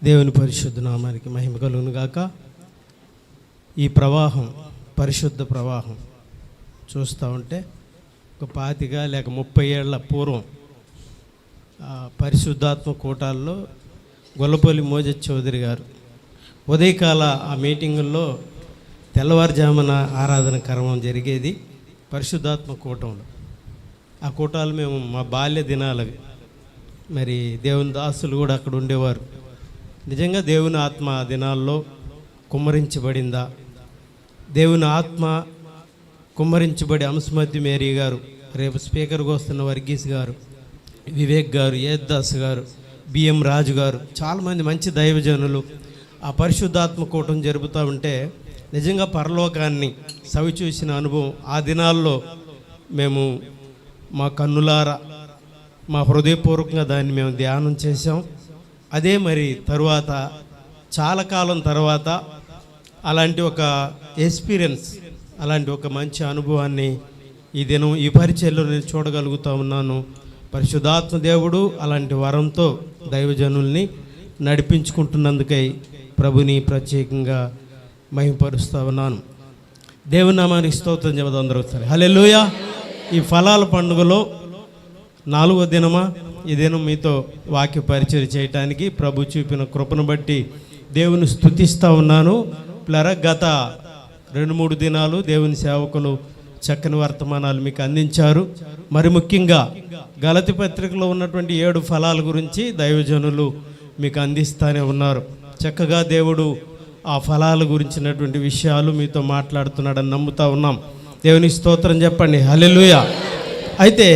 దేవుని పరిశుద్ధ నామానికి మహిమ కలుగును గాక. ఈ ప్రవాహం, పరిశుద్ధ ప్రవాహం చూస్తూ ఉంటే ఒక 25 లేక 30 ఏళ్ల పూర్వం పరిశుద్ధాత్మ కూటాల్లో గొల్లపల్లి మోజెస్ చౌదరి గారు ఉదయకాల ఆ మీటింగుల్లో తెల్లవారుజామున ఆరాధన కర్మం జరిగేది పరిశుద్ధాత్మ కూటంలో. ఆ కూటాలు మేము మా బాల్య దినాలవి. మరి దేవుని దాసులు కూడా అక్కడ ఉండేవారు. నిజంగా దేవుని ఆత్మ ఆ దినాల్లో కుమ్మరించబడిందా? దేవుని ఆత్మ కుమ్మరించబడి అంశమతి మేరీ గారు, రేపు స్పీకర్గా వస్తున్న వర్గీస్ గారు, వివేక్ గారు, యేదాస్ గారు, బిఎం రాజు గారు, చాలామంది మంచి దైవజనులు ఆ పరిశుద్ధాత్మ కూటం జరుపుతూ ఉంటే నిజంగా పరలోకాన్ని సవి చూసిన అనుభవం ఆ దినాల్లో మేము మా కన్నులారా, మా హృదయపూర్వకంగా దాన్ని మేము ధ్యానం చేసాం. అదే మరి తరువాత చాలా కాలం తర్వాత అలాంటి ఒక ఎక్స్పీరియన్స్, అలాంటి ఒక మంచి అనుభవాన్ని ఈ దినం ఈ పరిచయలో నేను చూడగలుగుతూ ఉన్నాను. పరిశుద్ధాత్మ దేవుడు అలాంటి వరంతో దైవజనుల్ని నడిపించుకుంటున్నందుకై ప్రభుని ప్రత్యేకంగా మహిమపరుస్తూ ఉన్నాను. దేవుని నామానికి స్తోత్రం చెబుదాం అందరూ ఒకసారి. హల్లెలూయా. ఈ ఫలాల పండుగలో 4వ దినమా ఈ దినం మీతో వాక్య పరిచయం చేయటానికి ప్రభు చూపిన కృపను బట్టి దేవుని స్తుతిస్తూ ఉన్నాను. గత 2-3 దినాలు దేవుని సేవకులు చక్కని వర్తమానాలు మీకు అందించారు. మరి ముఖ్యంగా గలతీ పత్రికలో ఉన్నటువంటి 7 ఫలాల గురించి దైవజనులు మీకు అందిస్తూనే ఉన్నారు. చక్కగా దేవుడు ఆ ఫలాల గురించినటువంటి విషయాలు మీతో మాట్లాడుతున్నాడని నమ్ముతూ ఉన్నాం. దేవుని స్తోత్రం చెప్పండి. హల్లెలూయా. అయితే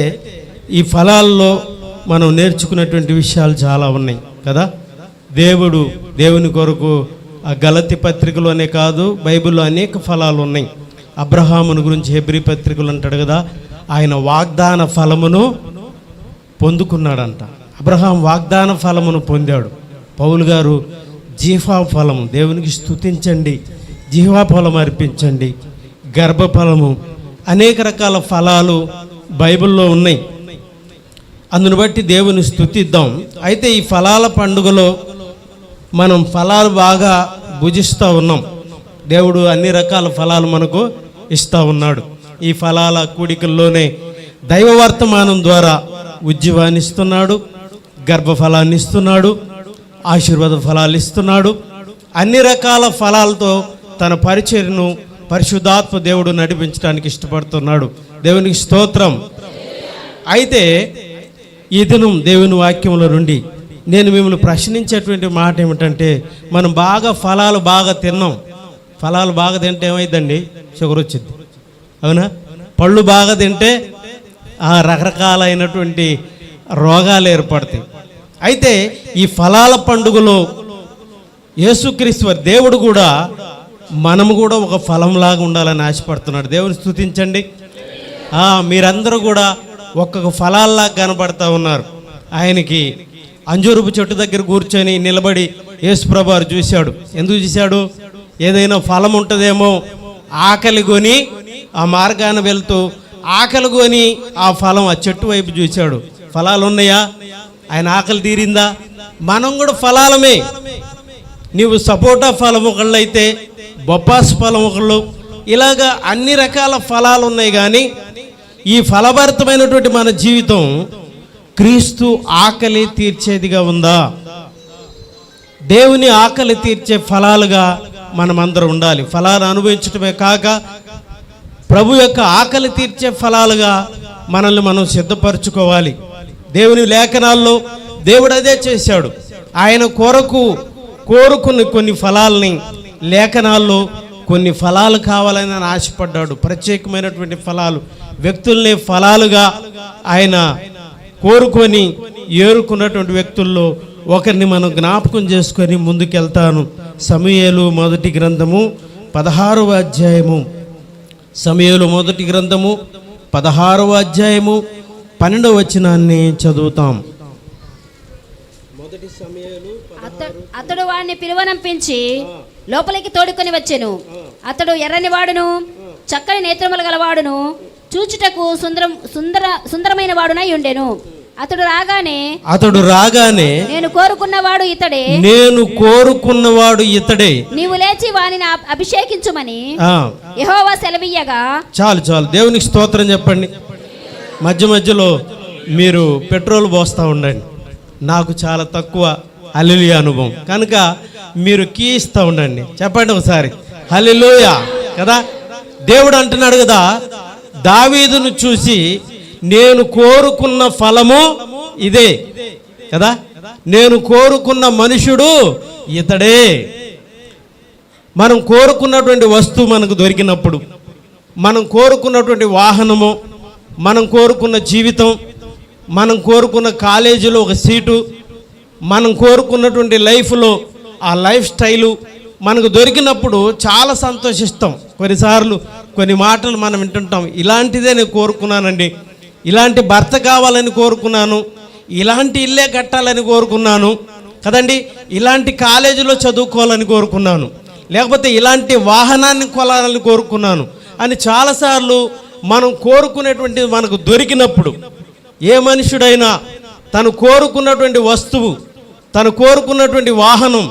ఈ ఫలాల్లో మనం నేర్చుకున్నటువంటి విషయాలు చాలా ఉన్నాయి కదా. దేవుని కొరకు ఆ గలతీ పత్రికలోనే కాదు, బైబిల్లో అనేక ఫలాలు ఉన్నాయి. అబ్రహామును గురించి హెబ్రీ పత్రికలు అంటాడు కదా, ఆయన వాగ్దాన ఫలమును పొందుకున్నాడంట. అబ్రహాం వాగ్దాన ఫలమును పొందాడు. పౌలు గారు జీవా ఫలము, దేవునికి స్తుతించండి, జీవా ఫలం అర్పించండి, గర్భఫలము, అనేక రకాల ఫలాలు బైబిల్లో ఉన్నాయి. అందును బట్టి దేవుని స్తుతిద్దాం. అయితే ఈ ఫలాల పండుగలో మనం ఫలాలు బాగా భుజిస్తూ ఉన్నాం. దేవుడు అన్ని రకాల ఫలాలు మనకు ఇస్తూ ఉన్నాడు. ఈ ఫలాల కూడికల్లోనే దైవ వర్తమానం ద్వారా ఉజ్జీవాన్ని ఇస్తున్నాడు, గర్భఫలాన్ని ఇస్తున్నాడు, ఆశీర్వాద ఫలాలు ఇస్తున్నాడు. అన్ని రకాల ఫలాలతో తన పరిచర్యను పరిశుద్ధాత్మ దేవుడు నడిపించడానికి ఇష్టపడుతున్నాడు. దేవునికి స్తోత్రం. అయితే ఈ దినం దేవుని వాక్యంలో నుండి నేను మిమ్మల్ని ప్రశ్నించేటువంటి మాట ఏమిటంటే, మనం ఫలాలు బాగా తిన్నాం. ఫలాలు బాగా తింటే ఏమైందండి? షుగర్ వచ్చింది, అవునా? పళ్ళు బాగా తింటే రకరకాలైనటువంటి రోగాలు ఏర్పడతాయి. అయితే ఈ ఫలాల పండుగలో యేసుక్రీస్తు దేవుడు కూడా మనము కూడా ఒక ఫలంలాగా ఉండాలని ఆశపడుతున్నాడు. దేవుని స్తుతించండి. మీరందరూ కూడా ఒక్కొక్క ఫలాల్లా కనబడతా ఉన్నారు. ఆయనకి అంజూరపు చెట్టు దగ్గర కూర్చొని నిలబడి యేసు ప్రభువారు చూశాడు. ఎందుకు చూశాడు? ఏదైనా ఫలం ఉంటుందేమో ఆకలి కొని ఆ మార్గాన వెళ్తూ ఆకలి కొని ఆ ఫలం ఆ చెట్టు వైపు చూశాడు. ఫలాలు ఉన్నాయా? ఆయన ఆకలి తీరిందా? మనం కూడా ఫలాలమే. నీవు సపోటా ఫలం ఒకళ్ళు అయితే బొప్పాస్ ఫలం ఒకళ్ళు, ఇలాగా అన్ని రకాల ఫలాలు ఉన్నాయి. కానీ ఈ ఫలభరితమైనటువంటి మన జీవితం క్రీస్తు ఆకలి తీర్చేదిగా ఉందా? దేవుని ఆకలి తీర్చే ఫలాలుగా మనమందరం ఉండాలి. ఫలాలు అనుభవించటమే కాక ప్రభు యొక్క ఆకలి తీర్చే ఫలాలుగా మనల్ని మనం సిద్ధపరచుకోవాలి. దేవుని లేఖనాల్లో దేవుడు అదే చేశాడు. ఆయన కోరుకున్న కొన్ని ఫలాలని లేఖనాల్లో కొన్ని ఫలాలు కావాలని ఆయన ఆశపడ్డాడు. ప్రత్యేకమైనటువంటి ఫలాలు, వ్యక్తుల్ని ఫలాలుగా ఆయన కోరుకొని ఏరుకున్నటువంటి వ్యక్తుల్లో ఒకరిని మనం జ్ఞాపకం చేసుకొని ముందుకెళ్తాను. సమూయేలు మొదటి గ్రంథము 16వ అధ్యాయము, సమూయేలు మొదటి గ్రంథము 16వ అధ్యాయము 12వ వచనాన్ని చదువుతాం. అతడు వాడిని పిలువనంపించి లోపలికి తోడుకొని వచ్చెను. అతడు ఎర్రని వాడును, చక్కని నేత్రములు గలవాడును, చూచుటకు సుందరమైన వాడునై ఉండెను. అతడు రాగానే నేను కోరుకున్నవాడు ఇతడే నీవు లేచి వానిని అభిషేకించుమని యెహోవా సెలవీయగా. చాలు దేవునికి స్తోత్రం చెప్పండి. మధ్య మధ్యలో మీరు పెట్రోల్ పోస్తూ ఉండండి. నాకు చాలా తక్కువ హల్లెలూయా అనుభవం కనుక మీరు కీ ఇస్తూ ఉండండి. చెప్పండి ఒకసారి హల్లెలూయా కదా. దేవుడు అంటున్నాడు కదా, దావీదును చూసి నేను కోరుకున్న ఫలము ఇదే కదా, నేను కోరుకున్న మనుషుడు ఇతడే. మనం కోరుకున్నటువంటి వస్తువు మనకు దొరికినప్పుడు, మనం కోరుకున్నటువంటి వాహనము, మనం కోరుకున్న జీవితం, మనం కోరుకున్న కాలేజీలో ఒక సీటు, మనం కోరుకున్నటువంటి లైఫ్లో ఆ లైఫ్ స్టైలు మనకు దొరికినప్పుడు చాలా సంతోషిస్తాం. కొన్నిసార్లు కొన్ని మాటలు మనం వింటుంటాం, ఇలాంటిదే నేను కోరుకున్నానండి, ఇలాంటి భర్త కావాలని కోరుకున్నాను, ఇలాంటి ఇల్లే కట్టాలని కోరుకున్నాను కదండి, ఇలాంటి కాలేజీలో చదువుకోవాలని కోరుకున్నాను, లేకపోతే ఇలాంటి వాహనాన్ని కొనాలని కోరుకున్నాను అని చాలాసార్లు మనం కోరుకునేటువంటి మనకు దొరికినప్పుడు, ఏ మనుషుడైనా తను కోరుకున్నటువంటి వస్తువు, తను కోరుకున్నటువంటి వాహనం,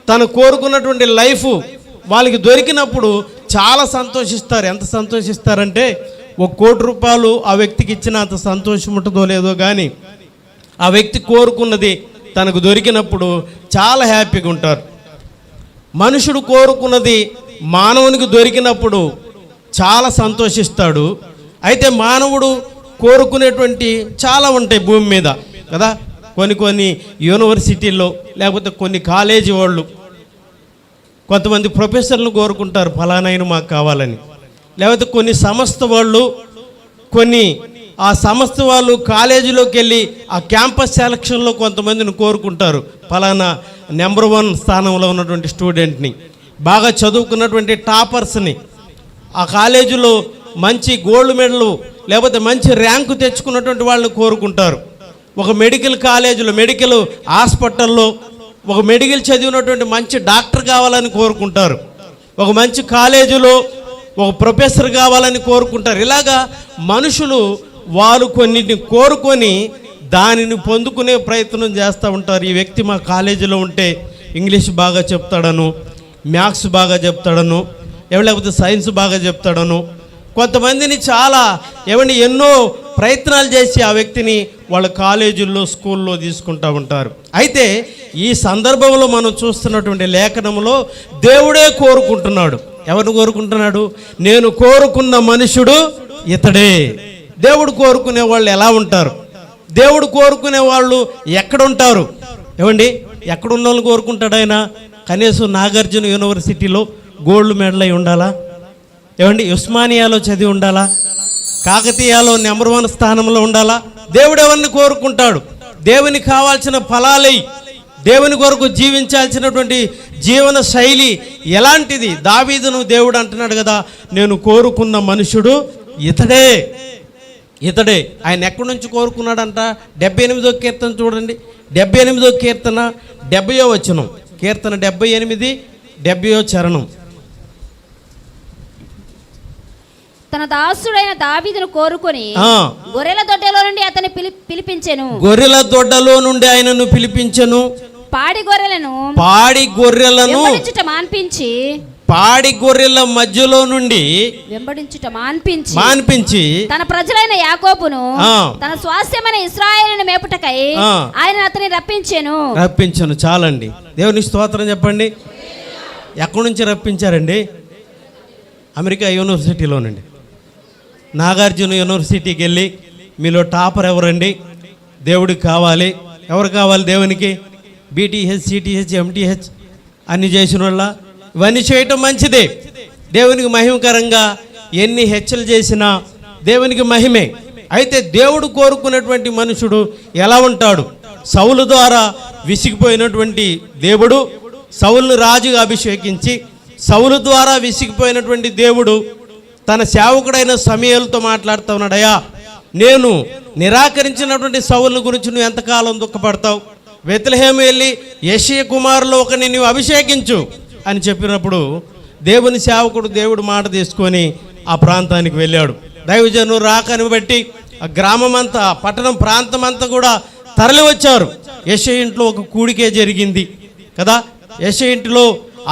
తను కోరుకున్నటువంటి లైఫ్ వాళ్ళకి దొరికినప్పుడు చాలా సంతోషిస్తారు. ఎంత సంతోషిస్తారంటే, 1 కోటి రూపాయలు ఆ వ్యక్తికి ఇచ్చిన అంత సంతోషం ఉంటుందో లేదో కానీ, ఆ వ్యక్తి కోరుకున్నది తనకు దొరికినప్పుడు చాలా హ్యాపీగా ఉంటారు. మనుషుడు కోరుకున్నది మానవునికి దొరికినప్పుడు చాలా సంతోషిస్తాడు. అయితే మానవుడు కోరుకునేటువంటి చాలా ఉంటాయి భూమి మీద కదా. కొన్ని యూనివర్సిటీల్లో లేకపోతే కొన్ని కాలేజీ వాళ్ళు, కొంతమంది ప్రొఫెసర్లు కోరుకుంటారు ఫలానాయన మాకు కావాలని, లేకపోతే కొన్ని సంస్థ వాళ్ళు, ఆ సంస్థ వాళ్ళు కాలేజీలోకి వెళ్ళి ఆ క్యాంపస్ సెలక్షన్లో కొంతమందిని కోరుకుంటారు, ఫలానా నెంబర్ 1 స్థానంలో ఉన్నటువంటి స్టూడెంట్ని, బాగా చదువుకున్నటువంటి టాపర్స్ని, ఆ కాలేజీలో మంచి గోల్డ్ మెడల్ లేకపోతే మంచి ర్యాంకు తెచ్చుకున్నటువంటి వాళ్ళని కోరుకుంటారు. ఒక మెడికల్ కాలేజీలో, మెడికల్ హాస్పిటల్లో ఒక మెడికల్ చదివినటువంటి మంచి డాక్టర్ కావాలని కోరుకుంటారు. ఒక మంచి కాలేజీలో ఒక ప్రొఫెసర్ కావాలని కోరుకుంటారు. ఇలాగా మనుషులు వాళ్ళు కొన్నిటిని కోరుకొని దానిని పొందుకునే ప్రయత్నం చేస్తూ ఉంటారు. ఈ వ్యక్తి మా కాలేజీలో ఉంటే ఇంగ్లీష్ బాగా చెప్తాడను, మ్యాథ్స్ బాగా చెప్తాడను, లేకపోతే సైన్స్ బాగా చెప్తాడను, కొంతమందిని చాలా ఎన్నో ప్రయత్నాలు చేసి ఆ వ్యక్తిని వాళ్ళ కాలేజీల్లో స్కూల్లో తీసుకుంటూ ఉంటారు. అయితే ఈ సందర్భంలో మనం చూస్తున్నటువంటి లేఖనంలో దేవుడే కోరుకుంటున్నాడు. ఎవరిని కోరుకుంటున్నాడు? నేను కోరుకున్న మనుషుడు ఇతడే. దేవుడు కోరుకునే వాళ్ళు ఎలా ఉంటారు? దేవుడు కోరుకునే వాళ్ళు ఎక్కడుంటారు? ఏమండి, ఎక్కడున్న వాళ్ళు కోరుకుంటాడు ఆయన? కనీసం నాగార్జున యూనివర్సిటీలో గోల్డ్ మెడల్ అయి ఉండాలా? ఏమండి, ఉస్మానియాలో చదివి ఉండాలా? కాకతీయాలో నెంబర్ 1 స్థానంలో ఉండాలా? దేవుడు ఎవరిని కోరుకుంటాడు? దేవునికి కావాల్సిన ఫలాలై, దేవుని కొరకు జీవించాల్సినటువంటి జీవన శైలి ఎలాంటిది? దావీదును దేవుడు అంటున్నాడు కదా, నేను కోరుకున్న మనుషుడు ఇతడే. ఆయన ఎక్కడి నుంచి కోరుకున్నాడంట? 78వ కీర్తన చూడండి. 78వ కీర్తన 70వ వచనం. కీర్తన 78 70వ చరణం. తన దాసుడైన దావీదును కోరుకొని గొర్రెల దొడ్డలో నుండి అతన్ని పిలిపించెను. గొర్రెల దొడ్డలో నుండి ఆయనను పిలిపించెను. పాడి గొర్రెలను మాన్పించి, పాడి గొర్రెల మధ్యలో నుండి వెంబడించుట మాన్పించి తన ప్రజలైన యాకోబును, తన స్వాస్థ్యమైన ఇశ్రాయేలును మేపుటకై ఆయన అతని రప్పించెను. చాలండి, దేవుని స్తోత్రం చెప్పండి. ఎక్కడి నుంచి రప్పించారండి? అమెరికా యూనివర్సిటీలో నుండి. నాగార్జున యూనివర్సిటీకి వెళ్ళి మీలో టాపర్ ఎవరండి? దేవుడికి కావాలి. ఎవరు కావాలి దేవునికి? బీటీహెచ్, సిటీహెచ్, ఎంటీహెచ్ అన్ని చేసిన వాళ్ళ. ఇవన్నీ చేయటం మంచిదే, దేవునికి మహిమకరంగా. ఎన్ని హెచ్చలు చేసినా దేవునికి మహిమే. అయితే దేవుడు కోరుకున్నటువంటి మనుషుడు ఎలా ఉంటాడు? సౌలు ద్వారా విసిగిపోయినటువంటి దేవుడు సౌలును రాజుగా అభిషేకించి, సౌలు ద్వారా విసిగిపోయినటువంటి దేవుడు తన సేవకుడైన సమూయేలుతో మాట్లాడుతూ ఉన్నాడు, అయ్యా నేను నిరాకరించినటువంటి సౌలుని గురించి నువ్వు ఎంతకాలం దుఃఖపడతావు? బెత్లెహేము వెళ్ళి యెషయా కుమారులో ఒకరిని నువ్వు అభిషేకించు అని చెప్పినప్పుడు దేవుని సేవకుడు దేవుడు మాట తీసుకొని ఆ ప్రాంతానికి వెళ్ళాడు. దైవజనుడు రాకని బట్టి ఆ గ్రామం అంతా, పట్టణం ప్రాంతం అంతా కూడా తరలి వచ్చారు. యెషయా ఇంట్లో ఒక కూడికే జరిగింది కదా. యెషయా ఇంటిలో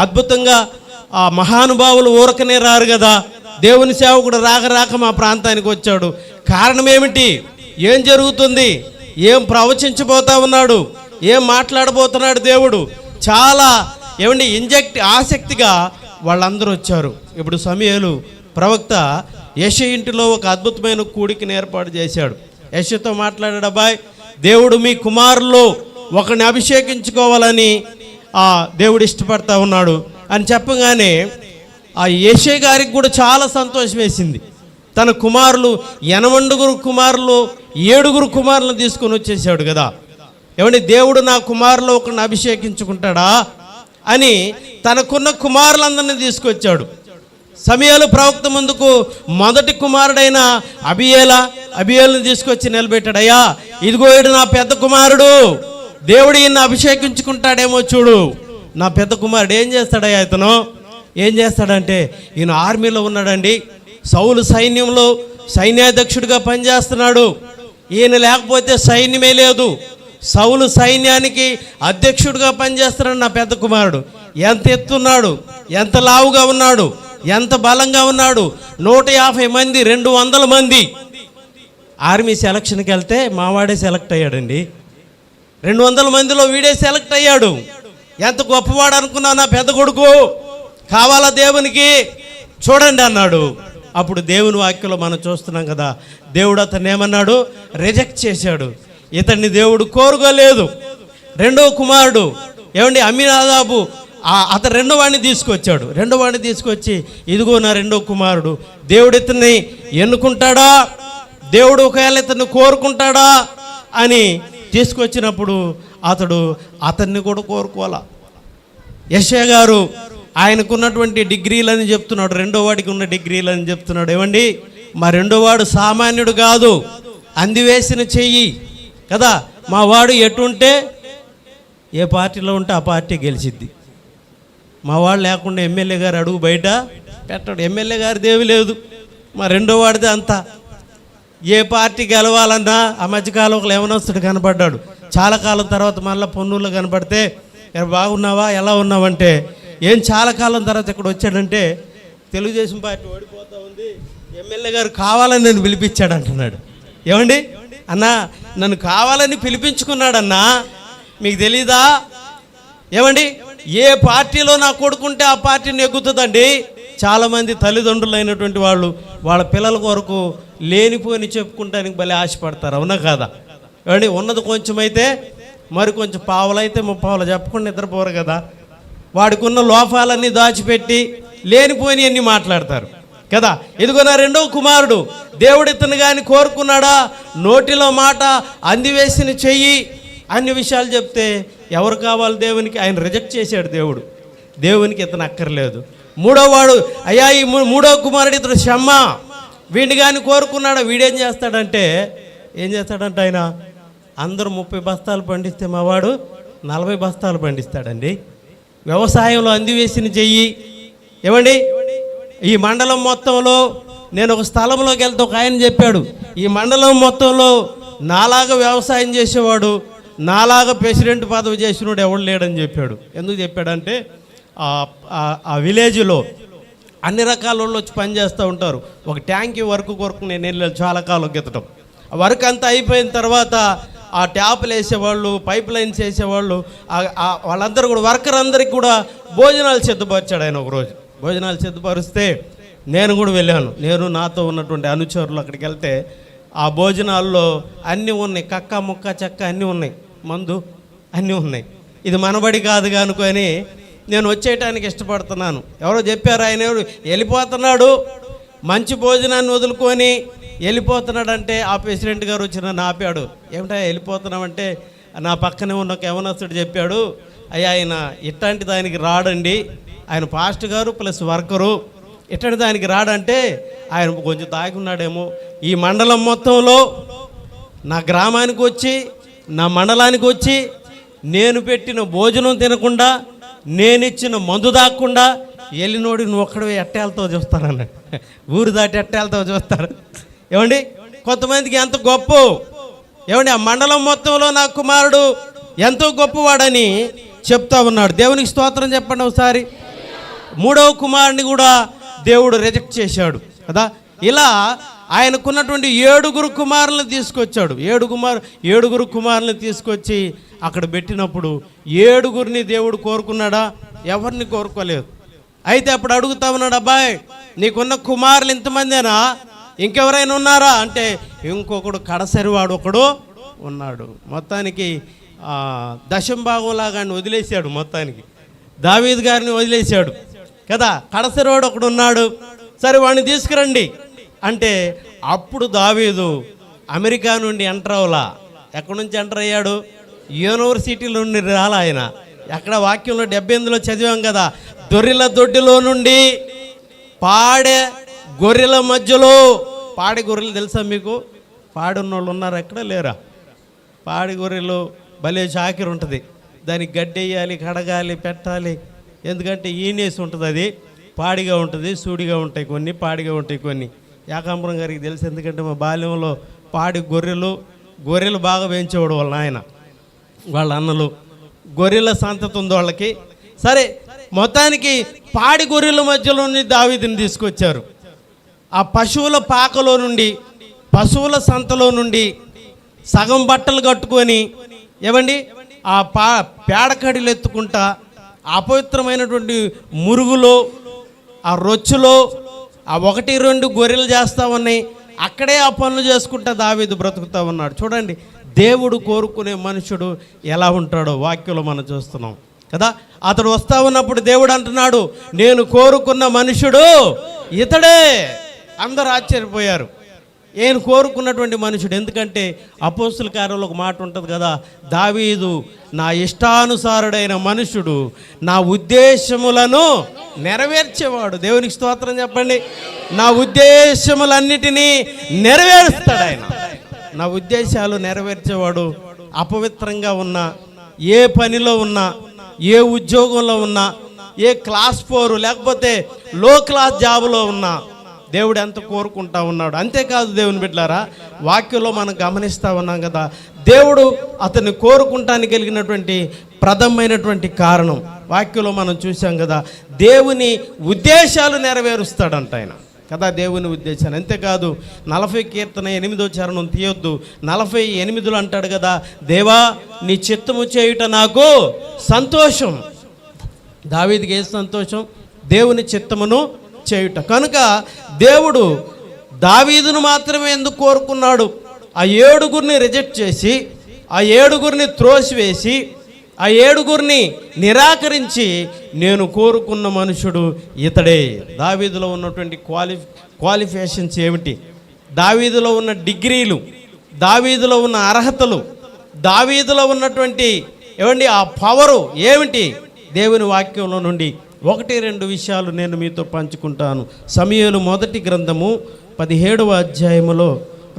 అద్భుతంగా ఆ మహానుభావులు ఊరకనే రారు కదా. దేవుని సేవకుడు రాక మా ప్రాంతానికి వచ్చాడు. కారణం ఏమిటి? ఏం జరుగుతుంది? ఏం ప్రవచించబోతా ఉన్నాడు? ఏం మాట్లాడబోతున్నాడు దేవుడు? చాలా ఆసక్తిగా వాళ్ళందరూ వచ్చారు. ఇప్పుడు సమూయేలు ప్రవక్త యెషయా ఇంటిలో ఒక అద్భుతమైన కూడికని ఏర్పాటు చేశాడు. యెషయాతో మాట్లాడాడు, అబ్బాయి దేవుడు మీ కుమారుల్లో ఒకరిని అభిషేకించుకోవాలని దేవుడు ఇష్టపడతా ఉన్నాడు అని చెప్పగానే ఆ యెషయా గారికి కూడా చాలా సంతోషం వేసింది. తన కుమారులు 80 కుమారులు 7 కుమారులను తీసుకొని వచ్చేసాడు కదా. దేవుడు నా కుమారులో ఒకరిని అభిషేకించుకుంటాడా అని తనకున్న కుమారులందరినీ తీసుకొచ్చాడు. సమూయేలు ప్రవక్త ముందుకు మొదటి కుమారుడైన అబీయేలుని తీసుకొచ్చి నిలబెట్టాడు. అయ్యా, ఇదిగో ఈడు నా పెద్ద కుమారుడు, దేవుడు ఈయన అభిషేకించుకుంటాడేమో చూడు. నా పెద్ద కుమారుడు ఏం చేస్తాడయ్యా? ఇతను ఏం చేస్తాడంటే, ఈయన ఆర్మీలో ఉన్నాడండి, సౌలు సైన్యంలో సైన్యాధ్యక్షుడిగా పనిచేస్తున్నాడు. ఈయన లేకపోతే సైన్యమే లేదు. సౌలు సైన్యానికి అధ్యక్షుడిగా పనిచేస్తున్నాడు నా పెద్ద కుమారుడు. ఎంత ఎత్తున్నాడు, ఎంత లావుగా ఉన్నాడు, ఎంత బలంగా ఉన్నాడు. 150 మంది 200 మంది ఆర్మీ సెలక్షన్కి వెళ్తే మావాడే సెలెక్ట్ అయ్యాడండి. 200 మందిలో వీడే సెలెక్ట్ అయ్యాడు. ఎంత గొప్పవాడు అనుకున్నావు నా పెద్ద కొడుకు, కావాలా దేవునికి చూడండి అన్నాడు. అప్పుడు దేవుని వాక్యంలో మనం చూస్తున్నాం కదా, దేవుడు అతన్ని ఏమన్నాడు? రిజెక్ట్ చేశాడు. ఇతన్ని దేవుడు కోరుకోలేదు. రెండవ కుమారుడు అమ్మీనాదాబు, అతను రెండోవాడిని తీసుకొచ్చాడు. రెండోవాడిని తీసుకొచ్చి, ఇదిగో నా రెండో కుమారుడు, దేవుడు ఇతన్ని ఎన్నుకుంటాడా, దేవుడు ఒకవేళ ఇతన్ని కోరుకుంటాడా అని తీసుకొచ్చినప్పుడు అతన్ని కూడా కోరుకోవాలా. యెషయా గారు ఆయనకున్నటువంటి డిగ్రీలని చెప్తున్నాడు, రెండో వాడికి ఉన్న డిగ్రీలని చెప్తున్నాడు. మా రెండోవాడు సామాన్యుడు కాదు, అందివేసిన చెయ్యి కదా. మా వాడు ఎటుంటే ఏ పార్టీలో ఉంటే ఆ పార్టీ గెలిచిద్ది. మా వాడు లేకుండా ఎమ్మెల్యే గారు అడుగు బయట పెట్టాడు. ఎమ్మెల్యే గారి దేవి లేదు, మా రెండో వాడిదే అంతా. ఏ పార్టీ గెలవాలన్నా ఆ మధ్యకాలం ఒక యవనస్తుడు కనపడ్డాడు. చాలా కాలం తర్వాత మళ్ళీ పొన్నూరులో కనపడితే, బాగున్నావా, ఎలా ఉన్నావంటే, ఏం చాలా కాలం తర్వాత ఇక్కడ వచ్చాడంటే, తెలుగుదేశం పార్టీ ఓడిపోతూ ఉంది, ఎమ్మెల్యే గారు కావాలని నన్ను పిలిపించాడు అంటున్నాడు. అన్నా, నన్ను కావాలని పిలిపించుకున్నాడన్నా, మీకు తెలీదా? ఏ పార్టీలో నా కొడుకుంటే ఆ పార్టీని ఎక్కుతుందండి. చాలామంది తల్లిదండ్రులు అయినటువంటి వాళ్ళు వాళ్ళ పిల్లల కొరకు లేనిపోని చెప్పుకుంటానికి భలే ఆశపడతారు, అవునా కాదా? ఉన్నది కొంచెం అయితే మరి కొంచెం పావులైతే 30 చెప్పకుండా నిద్రపోరు కదా. వాడికి ఉన్న లోపాలన్నీ దాచిపెట్టి లేనిపోని అన్నీ మాట్లాడతారు కదా. ఇదిగో నా రెండో కుమారుడు, దేవుడు ఇతను కానీ కోరుకున్నాడా? నోటిలో మాట, అందివేసిన చెయ్యి, అన్ని విషయాలు చెప్తే ఎవరు కావాలి దేవునికి? ఆయన రిజెక్ట్ చేశాడు దేవుడు. దేవునికి ఇతను అక్కర్లేదు. మూడోవాడు, అయ్యా ఈ మూడో కుమారుడు ఇతడు షమ్మ, వీడిని కానీ కోరుకున్నాడా? వీడేం చేస్తాడంటే ఆయన అందరూ 30 బస్తాలు పండిస్తే మా వాడు 40 బస్తాలు పండిస్తాడండి. వ్యవసాయంలో అందివేసిన చెయ్యి. ఈ మండలం మొత్తంలో నేను ఒక స్థలంలోకి వెళ్తే ఒక ఆయన చెప్పాడు, ఈ మండలం మొత్తంలో నాలాగా వ్యవసాయం చేసేవాడు, నాలాగా ప్రెసిడెంట్ పదవి చేసినోడు ఎవడు లేడని చెప్పాడు. ఎందుకు చెప్పాడంటే ఆ విలేజ్లో అన్ని రకాల వాళ్ళు వచ్చి పనిచేస్తూ ఉంటారు. ఒక ట్యాంక్ వర్క్ కొరకు నేను వెళ్ళాను చాలా కాలం క్రితం. ఆ వర్క్ అంతా అయిపోయిన తర్వాత ఆ ట్యాపులు వేసేవాళ్ళు, పైప్ లైన్స్ వేసేవాళ్ళు, వాళ్ళందరూ కూడా వర్కర్ అందరికి కూడా భోజనాలు సిద్ధపరిచాడు ఆయన. ఒకరోజు భోజనాలు సిద్ధపరిస్తే నేను కూడా వెళ్ళాను. నేను నాతో ఉన్నటువంటి అనుచరులు అక్కడికి వెళ్తే ఆ భోజనాల్లో అన్నీ ఉన్నాయి, కక్క ముక్క చెక్క అన్నీ ఉన్నాయి, మందు అన్నీ ఉన్నాయి. ఇది మనబడి కాదుగా అనుకొని నేను వచ్చేయటానికి ఇష్టపడుతున్నాను. ఎవరో చెప్పారు, ఆయన ఎవరు వెళ్ళిపోతున్నాడు, మంచి భోజనాన్ని వదులుకొని వెళ్ళిపోతున్నాడంటే ఆ ప్రెసిడెంట్ గారు వచ్చి నన్ను ఆపాడు. ఏమిటా వెళ్ళిపోతున్నామంటే నా పక్కనే ఉన్న ఒక యవనస్తుడు చెప్పాడు, అయ్యా ఆయన ఇట్లాంటి దానికి రాడండి, ఆయన పాస్టర్ గారు ప్లస్ వర్కరు, ఇట్లాంటి దానికి రాడంటే ఆయన కొంచెం తాగున్నాడేమో. ఈ మండలం మొత్తంలో నా గ్రామానికి వచ్చి నా మండలానికి వచ్చి నేను పెట్టిన భోజనం తినకుండా, నేనిచ్చిన మందు దాక్కుండా వెళ్ళినోడి నువ్వు ఒక్కడే ఎట్టేళ్ళతో చూస్తారన్నాడు. ఊరు దాటి ఎట్టేళ్ళతో చూస్తారు. కొంతమందికి ఎంత గొప్ప, ఏమండి ఆ మండలం మొత్తంలో నా కుమారుడు ఎంతో గొప్పవాడని చెప్తా ఉన్నాడు. దేవునికి స్తోత్రం చెప్పండి ఒకసారి. మూడవ కుమారుని కూడా దేవుడు రిజెక్ట్ చేశాడు కదా. ఇలా ఆయనకున్నటువంటి 7 కుమారులను తీసుకొచ్చాడు. 7 కుమారులను తీసుకొచ్చి అక్కడ పెట్టినప్పుడు 7 దేవుడు కోరుకున్నాడా? ఎవరిని కోరుకోలేదు. అయితే అప్పుడు అడుగుతా ఉన్నాడు, అబ్బాయి నీకున్న కుమారులు ఇంతమందేనా, ఇంకెవరైనా ఉన్నారా అంటే ఇంకొకడు కడసరివాడు ఒకడు ఉన్నాడు. మొత్తానికి దశంభాగంలాగా వదిలేశాడు. మొత్తానికి దావీదు గారిని వదిలేశాడు కదా. కడసరివాడు ఒకడు ఉన్నాడు, సరే వాడిని తీసుకురండి అంటే అప్పుడు దావీదు అమెరికా నుండి ఎంటర్ అవ్వలా. ఎక్కడి నుంచి ఎంటర్ అయ్యాడు? యూనివర్సిటీలో నుండి రాలా ఆయన. ఎక్కడ వాక్యంలో 78లో చదివాం కదా, దొర్రెల దొడ్డిలో నుండి పాడే గొర్రెల మధ్యలో. పాడి గొర్రెలు తెలుసా మీకు? పాడి ఉన్న వాళ్ళు ఉన్నారు, ఎక్కడ లేరా? పాడి గొర్రెలు భలే చాకిరి ఉంటుంది, దానికి గడ్డి వేయాలి, కడగాలి, పెట్టాలి. ఎందుకంటే ఈనేసి ఉంటుంది, అది పాడిగా ఉంటుంది, సూడిగా ఉంటాయి కొన్ని, పాడిగా ఉంటాయి కొన్ని. యాకాంబరం గారికి తెలుసు, ఎందుకంటే మా బాల్యంలో పాడి గొర్రెలు బాగా పెంచేవాడు వాళ్ళ నాయన, వాళ్ళ అన్నలు. గొర్రెల సంతతి ఉంది వాళ్ళకి. సరే మొత్తానికి పాడి గొర్రెల మధ్యలో నుండి దావీదుని తీసుకొచ్చారు. ఆ పశువుల పాకలో నుండి, పశువుల సంతలో నుండి సగం బట్టలు కట్టుకొని, ఏమండి ఆ పేడకడిలు ఎత్తుకుంటా అపవిత్రమైనటువంటి మురుగులో, ఆ రొచ్చులో ఆ 1-2 గొర్రెలు చేస్తూ ఉన్నాయి. అక్కడే ఆ పనులు చేసుకుంటా దావీదు బ్రతుకుతూ ఉన్నాడు. చూడండి దేవుడు కోరుకునే మనుషుడు ఎలా ఉంటాడో వాక్యంలో మనం చూస్తున్నాం కదా. అతడు వస్తూ ఉన్నప్పుడు దేవుడు అంటున్నాడు, నేను కోరుకున్న మనుషుడు ఇతడే. అందరూ ఆశ్చర్యపోయారు, నేను కోరుకున్నటువంటి మనుషుడు. ఎందుకంటే అపోస్తుల కార్యంలో ఒక మాట ఉంటుంది కదా, దావీదు నా ఇష్టానుసారుడైన మనుషుడు, నా ఉద్దేశములను నెరవేర్చేవాడు. దేవునికి స్తోత్రం చెప్పండి. నా ఉద్దేశములన్నిటినీ నెరవేరుస్తాడు ఆయన. నా ఉద్దేశాలు నెరవేర్చేవాడు. అపవిత్రంగా ఉన్నా, ఏ పనిలో ఉన్నా, ఏ ఉద్యోగంలో ఉన్నా, ఏ క్లాస్ 4 లేకపోతే లో క్లాస్ జాబులో ఉన్నా దేవుడు ఎంత కోరుకుంటా ఉన్నాడు. అంతేకాదు దేవుని బిడ్డలారా, వాక్యంలో మనం గమనిస్తూ ఉన్నాం కదా, దేవుడు అతన్ని కోరుకుంటానికి కలిగినటువంటి ప్రథమైనటువంటి కారణం వాక్యంలో మనం చూసాం కదా, దేవుని ఉద్దేశాలు నెరవేరుస్తాడంట ఆయన కదా, దేవుని ఉద్దేశాలు. అంతేకాదు 40 కీర్తన 8వ చరణం తీయొద్దు, 48లో అంటాడు కదా, దేవా నీ చిత్తము చేయుట నాకు సంతోషం. దావీదుకి ఏ సంతోషం? దేవుని చిత్తమును చేయుట. కనుక దేవుడు దావీదును మాత్రమే ఎందుకు కోరుకున్నాడు? ఆ 7 రిజెక్ట్ చేసి, ఆ 7 త్రోసివేసి, ఆ 7 నిరాకరించి నేను కోరుకున్న మనుషుడు ఇతడే. దావీదులో ఉన్నటువంటి క్వాలిఫికేషన్స్ ఏమిటి? దావీదులో ఉన్న డిగ్రీలు, దావీదులో ఉన్న అర్హతలు, దావీదులో ఉన్నటువంటి ఏమండి ఆ పవరు ఏమిటి? దేవుని వాక్యంలో నుండి 1-2 విషయాలు నేను మీతో పంచుకుంటాను. సమూయేలు మొదటి గ్రంథము 17వ అధ్యాయములో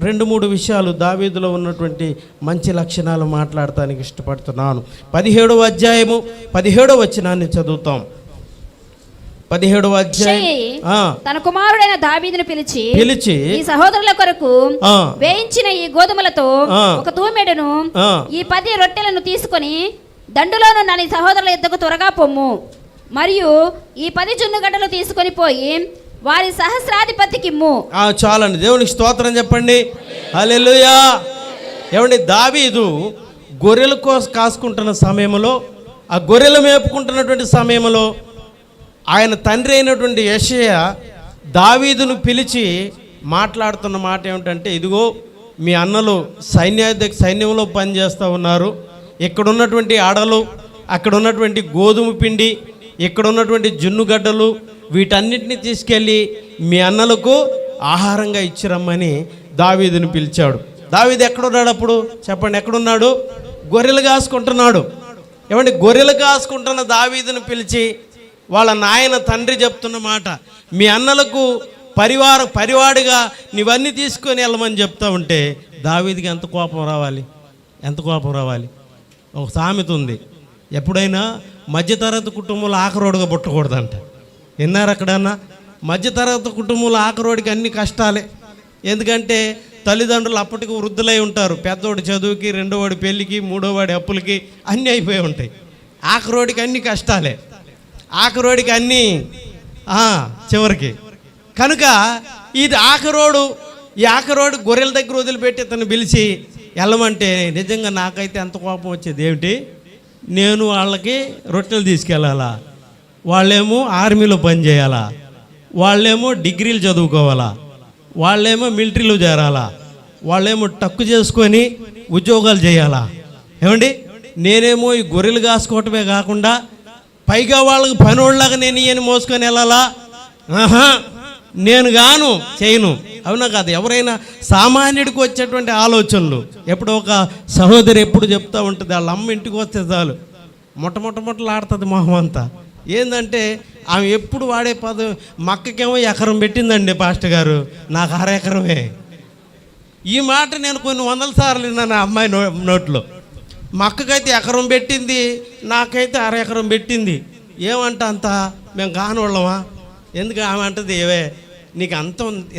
2-3 విషయాలు దావీదులో ఉన్నటువంటి మంచి లక్షణాలు మాట్లాడటానికి ఇష్టపడుతున్నాను. 17వ అధ్యాయము 17వ వచనాన్ని చదువుతాం. 17వ అధ్యాయం. తన కుమారుడైన దావీదును పిలిచి ఈ సహోదరుల కొరకు వేయించిన ఈ గోధుమలతో ఒక తూమెడును ఈ 10 రొట్టెలను తీసుకొని దండులోను నా సహోదరుల యొద్దకు త్వరగా పొమ్ము, మరియు ఈ 10 జున్నుగడ్డలు తీసుకొని పోయి వారి సహస్రాధిపతికి ఇమ్ము. చాలండి, దేవునికి స్తోత్రం చెప్పండి. హల్లెలూయా. ఏమండి దావీదు గొర్రెలు కాసుకుంటున్న సమయంలో, ఆ గొర్రెలు మేపుకుంటున్నటువంటి సమయంలో ఆయన తండ్రి అయినటువంటి యెషయా దావీదును పిలిచి మాట్లాడుతున్న మాట ఏమిటంటే, ఇదిగో మీ అన్నలు సైన్యంలో పనిచేస్తూ ఉన్నారు, ఇక్కడ ఉన్నటువంటి ఆడలు, అక్కడ ఉన్నటువంటి గోధుమ పిండి, ఇక్కడ ఉన్నటువంటి జున్నుగడ్డలు, వీటన్నిటిని తీసుకెళ్ళి మీ అన్నలకు ఆహారంగా ఇచ్చిరమ్మని దావీదుని పిలిచాడు. దావీదు ఎక్కడున్నాడు అప్పుడు చెప్పండి? ఎక్కడున్నాడు? గొర్రెలు కాసుకుంటున్నాడు. ఏమంటే గొర్రెలు కాసుకుంటున్న దావీదుని పిలిచి వాళ్ళ నాయన తండ్రి చెప్తున్న మాట, మీ అన్నలకు పరివాడిగా నీవన్నీ తీసుకొని వెళ్ళమని చెప్తా ఉంటే దావీదుకి ఎంత కోపం రావాలి, ఎంత కోపం రావాలి. ఒక సామెత ఉంది, ఎప్పుడైనా మధ్యతరగతి కుటుంబంలో ఆఖరోడుగా పుట్టకూడదంట. విన్నారు అక్కడన్నా? మధ్యతరగతి కుటుంబంలో ఆఖరోడికి అన్ని కష్టాలే. ఎందుకంటే తల్లిదండ్రులు అప్పటికి వృద్ధులై ఉంటారు. పెద్దోడి చదువుకి, రెండోవాడి పెళ్ళికి, మూడోవాడి అప్పులకి అన్నీ అయిపోయి ఉంటాయి. ఆఖరోడికి అన్ని కష్టాలే, ఆఖరోడికి అన్నీ చివరికి. కనుక ఇది ఆఖరోడు. ఈ ఆఖరోడు గొర్రెల దగ్గర వదిలిపెట్టి తను పిలిచి వెళ్ళమంటే నిజంగా నాకైతే ఎంత కోపం వచ్చేది. ఏమిటి, నేను వాళ్ళకి రొట్టెలు తీసుకెళ్ళాలా, వాళ్ళేమో ఆర్మీలో పనిచేయాలా, వాళ్ళేమో డిగ్రీలు చదువుకోవాలా, వాళ్ళేమో మిలిటరీలో చేరాలా, వాళ్ళేమో టక్కు చేసుకొని ఉద్యోగాలు చేయాలా. ఏమండి, నేనేమో ఈ గొర్రెలు కాసుకోవటమే కాకుండా పైగా వాళ్ళకి పనోళ్ళలాగా నేను ఈయన మోసుకొని వెళ్ళాలా? నేను గాను చేయను. అవునా కాదు? ఎవరైనా సామాన్యుడికి వచ్చేటువంటి ఆలోచనలు. ఎప్పుడు ఒక సహోదరి ఎప్పుడు చెప్తూ ఉంటుంది, వాళ్ళ అమ్మ ఇంటికి వస్తే చాలు మొట్టమొదటి ఆడుతుంది మొహం అంతా. ఏంటంటే ఆమె ఎప్పుడు వాడే పదం, మక్కకేమో ఎకరం పెట్టిందండి పాస్టర్ గారు, నాకు 1/2 ఎకరమే. ఈ మాట నేను కొన్ని 100 సార్లు విన్నాను ఆ అమ్మాయి నోట్లో. మక్కకైతే ఎకరం పెట్టింది, నాకైతే 1/2 ఎకరం పెట్టింది. ఏమంట అంత మేము కానివాళ్ళమా? ఎందుకు ఆమె అంటది, ఏవే నీకు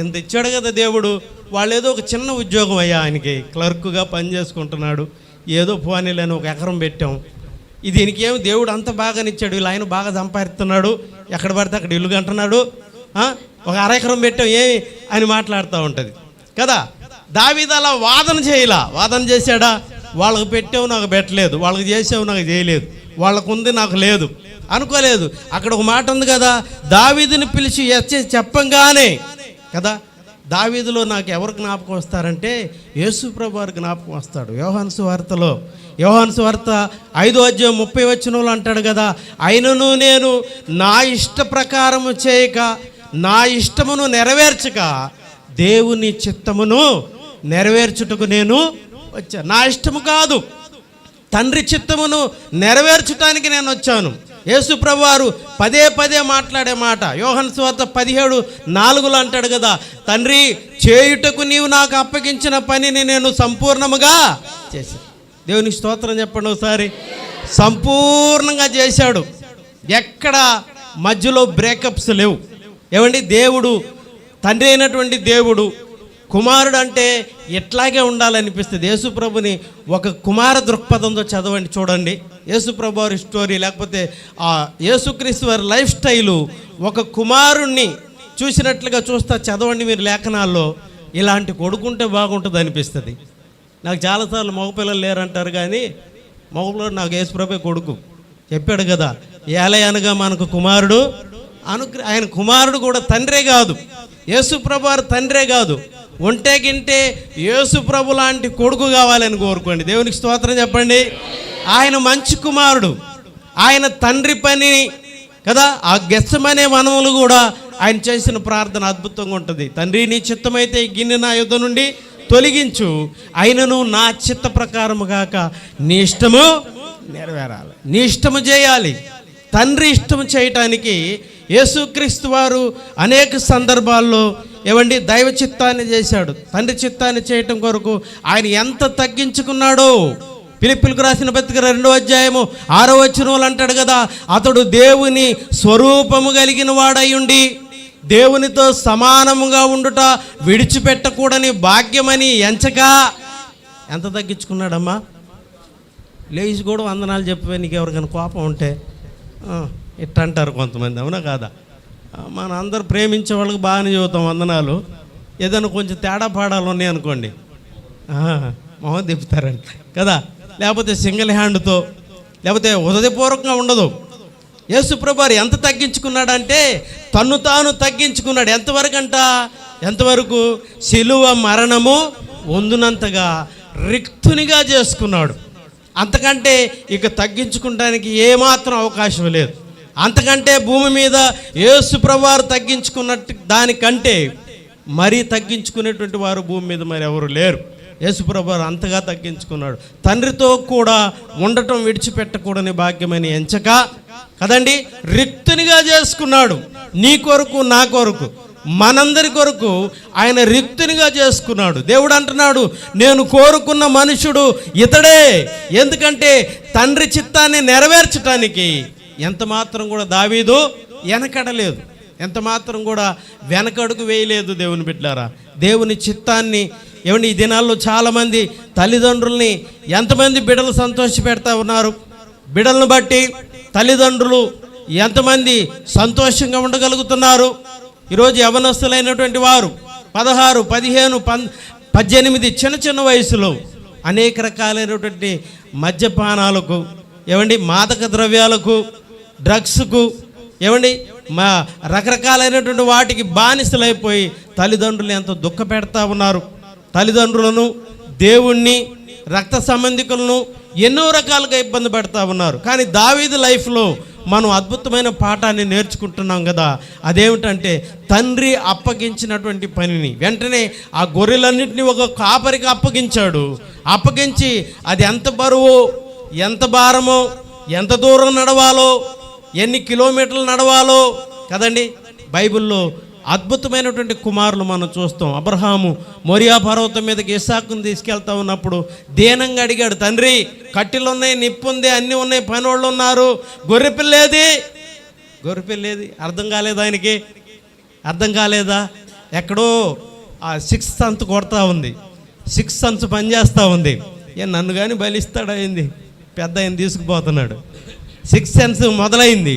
ఎంత ఇచ్చాడు కదా దేవుడు. వాళ్ళు ఏదో ఒక చిన్న ఉద్యోగం అయ్యా, ఆయనకి క్లర్క్గా పని చేసుకుంటున్నాడు, ఏదో పోనీలని 1 ఎకరం పెట్టాం. దీనికి ఏమి దేవుడు అంత బాగానిచ్చాడు, వీళ్ళు ఆయన బాగా సంపాదిస్తున్నాడు, ఎక్కడ పడితే అక్కడ ఇల్లు కంటున్నాడు, 1/2 ఎకరం పెట్టాం ఏమి అని మాట్లాడుతూ ఉంటుంది కదా. దావీదు అలా వాదన చేశాడా? వాళ్ళకు పెట్టావు నాకు పెట్టలేదు, వాళ్ళకి చేసావు నాకు చేయలేదు, వాళ్ళకుంది నాకు లేదు అనుకోలేదు. అక్కడ ఒక మాట ఉంది కదా, దావీదుని పిలిచి చెప్పంగానే కదా. దావీదులో నాకు ఎవరు జ్ఞాపకం వస్తారంటే యేసు ప్రభువు వారు జ్ఞాపకం వస్తాడు. యోహాను సువార్త 5వ అధ్యాయం 30వ వచనంలో అంటాడు కదా, అయినను నేను నా ఇష్ట ప్రకారము చేయక నా ఇష్టమును నెరవేర్చక దేవుని చిత్తమును నెరవేర్చుటకు నేను వచ్చాను. నా ఇష్టము కాదు, తండ్రి చిత్తమును నెరవేర్చడానికి నేను వచ్చాను. యేసు ప్రభువు వారు పదే మాట్లాడే మాట యోహాను సువార్త 17:4 అంటాడు కదా, తండ్రి చేయుటకు నీవు నాకు అప్పగించిన పనిని నేను సంపూర్ణముగా చేశాను. దేవునికి స్తోత్రం చెప్పండి ఒకసారి. సంపూర్ణంగా చేశాడు, ఎక్కడ మధ్యలో బ్రేకప్స్ లేవు. ఏమండి, దేవుడు తండ్రి అయినటువంటి దేవుడు కుమారుడు అంటే ఎట్లాగే ఉండాలనిపిస్తుంది. యేసుప్రభుని ఒక కుమార దృక్పథంతో చదవండి, చూడండి. యేసుప్రభు వారి స్టోరీ, లేకపోతే ఆ యేసుక్రీస్తు వారి లైఫ్ స్టైలు ఒక కుమారుణ్ణి చూసినట్లుగా చూస్తా చదవండి మీరు లేఖనాల్లో. ఇలాంటి కొడుకుంటే బాగుంటుంది అనిపిస్తుంది. నాకు చాలాసార్లు మగపిల్లలు లేరంటారు, కానీ మగపిల్లడు నాకు యేసుప్రభే కొడుకు. చెప్పాడు కదా, ఏలయనగా మనకు కుమారుడు ఆయన కుమారుడు కూడా తండ్రే కాదు, యేసుప్రభు వారు తండ్రే కాదు, ఒంటే గింటే యేసుప్రభు లాంటి కొడుకు కావాలని కోరుకోండి. దేవునికి స్తోత్రం చెప్పండి. ఆయన మంచి కుమారుడు, ఆయన తండ్రి పని కదా. ఆ గెత్సెమనే వనములు కూడా ఆయన చేసిన ప్రార్థన అద్భుతంగా ఉంటుంది. తండ్రి నీ చిత్తమైతే ఈ గిన్నె నా యుద్ధ నుండి తొలగించు, అయినను నా చిత్త ప్రకారము కాక నీ ఇష్టము నెరవేరాలి, నీ ఇష్టము చేయాలి. తండ్రి ఇష్టం చేయటానికి యేసుక్రీస్తు వారు అనేక సందర్భాల్లో ఏమండి దైవ చిత్తాన్ని చేశాడు. తండ్రి చిత్తాన్ని చేయటం కొరకు ఆయన ఎంత తగ్గించుకున్నాడో. ఫిలిప్పీయులకు రాసిన పత్రిక 2వ అధ్యాయము 6వ వచనంలో అంటాడు కదా, అతడు దేవుని స్వరూపము కలిగిన వాడయుండి దేవునితో సమానముగా ఉండుట విడిచిపెట్టకూడని భాగ్యమని ఎంచక ఎంత తగ్గించుకున్నాడమ్మా. లేచి కూడా వందనాలు చెప్పే నీకు ఎవరికైనా కోపం ఉంటే ఇట్టంటారు కొంతమంది, అవునా కాదా? మన అందరు ప్రేమించే వాళ్ళకి బాగానే చెబుతాం వందనాలు. ఏదైనా కొంచెం తేడా పాడాలు ఉన్నాయి అనుకోండి, మొహం తిప్పుతారంట కదా. లేకపోతే సింగిల్ హ్యాండ్తో, లేకపోతే హృదయపూర్వకంగా ఉండదు. యేసుప్రభు వారు ఎంత తగ్గించుకున్నాడంటే తన్ను తాను తగ్గించుకున్నాడు. ఎంతవరకు శిలువ మరణము పొందినంతగా రిక్తునిగా చేసుకున్నాడు. అంతకంటే ఇక తగ్గించుకోవడానికి ఏమాత్రం అవకాశం లేదు. అంతకంటే భూమి మీద యేసుప్రభు వారు తగ్గించుకున్నట్టు దానికంటే మరీ తగ్గించుకునేటువంటి వారు భూమి మీద మరి ఎవరు లేరు. యేసుప్రభు వారు అంతగా తగ్గించుకున్నాడు. తండ్రితో కూడా ఉండటం విడిచిపెట్టకూడని భాగ్యమని ఎంచక కదండి రిక్తునిగా చేసుకున్నాడు. నీ కొరకు నా కొరకు మనందరి కొరకు ఆయన రిక్తునిగా చేసుకున్నాడు. దేవుడు అంటున్నాడు, నేను కోరుకున్న మనుషుడు ఇతడే. ఎందుకంటే తండ్రి చిత్తాన్ని నెరవేర్చటానికి ఎంత మాత్రం కూడా దావీదు వెనకడలేదు. ఎంత మాత్రం కూడా వెనకడుగు వేయలేదు దేవుని బిడ్డలారా. దేవుని చిత్తాన్ని ఏమండి ఈ దినాల్లో చాలామంది తల్లిదండ్రుల్ని ఎంతమంది బిడ్డలు సంతోషపెడతా ఉన్నారు, బిడ్డలను బట్టి తల్లిదండ్రులు ఎంతమంది సంతోషంగా ఉండగలుగుతున్నారు. ఈరోజు యవనస్తులైనటువంటి వారు 16, 15, 18 చిన్న చిన్న వయసులో అనేక రకాలైనటువంటి మద్యపానాలకు, ఏమండి మాదక ద్రవ్యాలకు, డ్రగ్స్కు, ఏమండి రకరకాలైనటువంటి వాటికి బానిసలైపోయి తల్లిదండ్రులు ఎంతో దుఃఖ పెడతా ఉన్నారు. తల్లిదండ్రులను, దేవుణ్ణి, రక్త సంబంధికులను ఎన్నో రకాలుగా ఇబ్బంది పెడతా ఉన్నారు. కానీ దావీదు లైఫ్లో మనం అద్భుతమైన పాఠాన్ని నేర్చుకుంటున్నాం కదా. అదేమిటంటే తండ్రి అప్పగించినటువంటి పనిని వెంటనే ఆ గొర్రెలన్నింటినీ ఒక కాపరికి అప్పగించాడు. అప్పగించి అది ఎంత బరువు, ఎంత భారమో, ఎంత దూరం నడవాలో, ఎన్ని కిలోమీటర్లు నడవాలో కదండి. బైబిల్లో అద్భుతమైనటువంటి కుమారులు మనం చూస్తాం. అబ్రహాము మోరియా పర్వతం మీదకి ఇస్సాకుని తీసుకెళ్తా ఉన్నప్పుడు దీనంగా అడిగాడు, తండ్రి కట్టెలు ఉన్నాయి, నిప్పు ఉంది, అన్నీ ఉన్నాయి, పనోళ్ళు ఉన్నారు, గొర్రెపిల్లేది, గొర్రెపిల్లేది. అర్థం కాలేదు ఆయనకి, అర్థం కాలేదా? ఎక్కడో ఆ 6th సంత్ కొడతా ఉంది, 6th సంత్ పనిచేస్తూ ఉంది. నన్ను కానీ బలిస్తాడు అయింది, పెద్ద ఆయన తీసుకుపోతున్నాడు. 6th సెన్స్ మొదలైంది.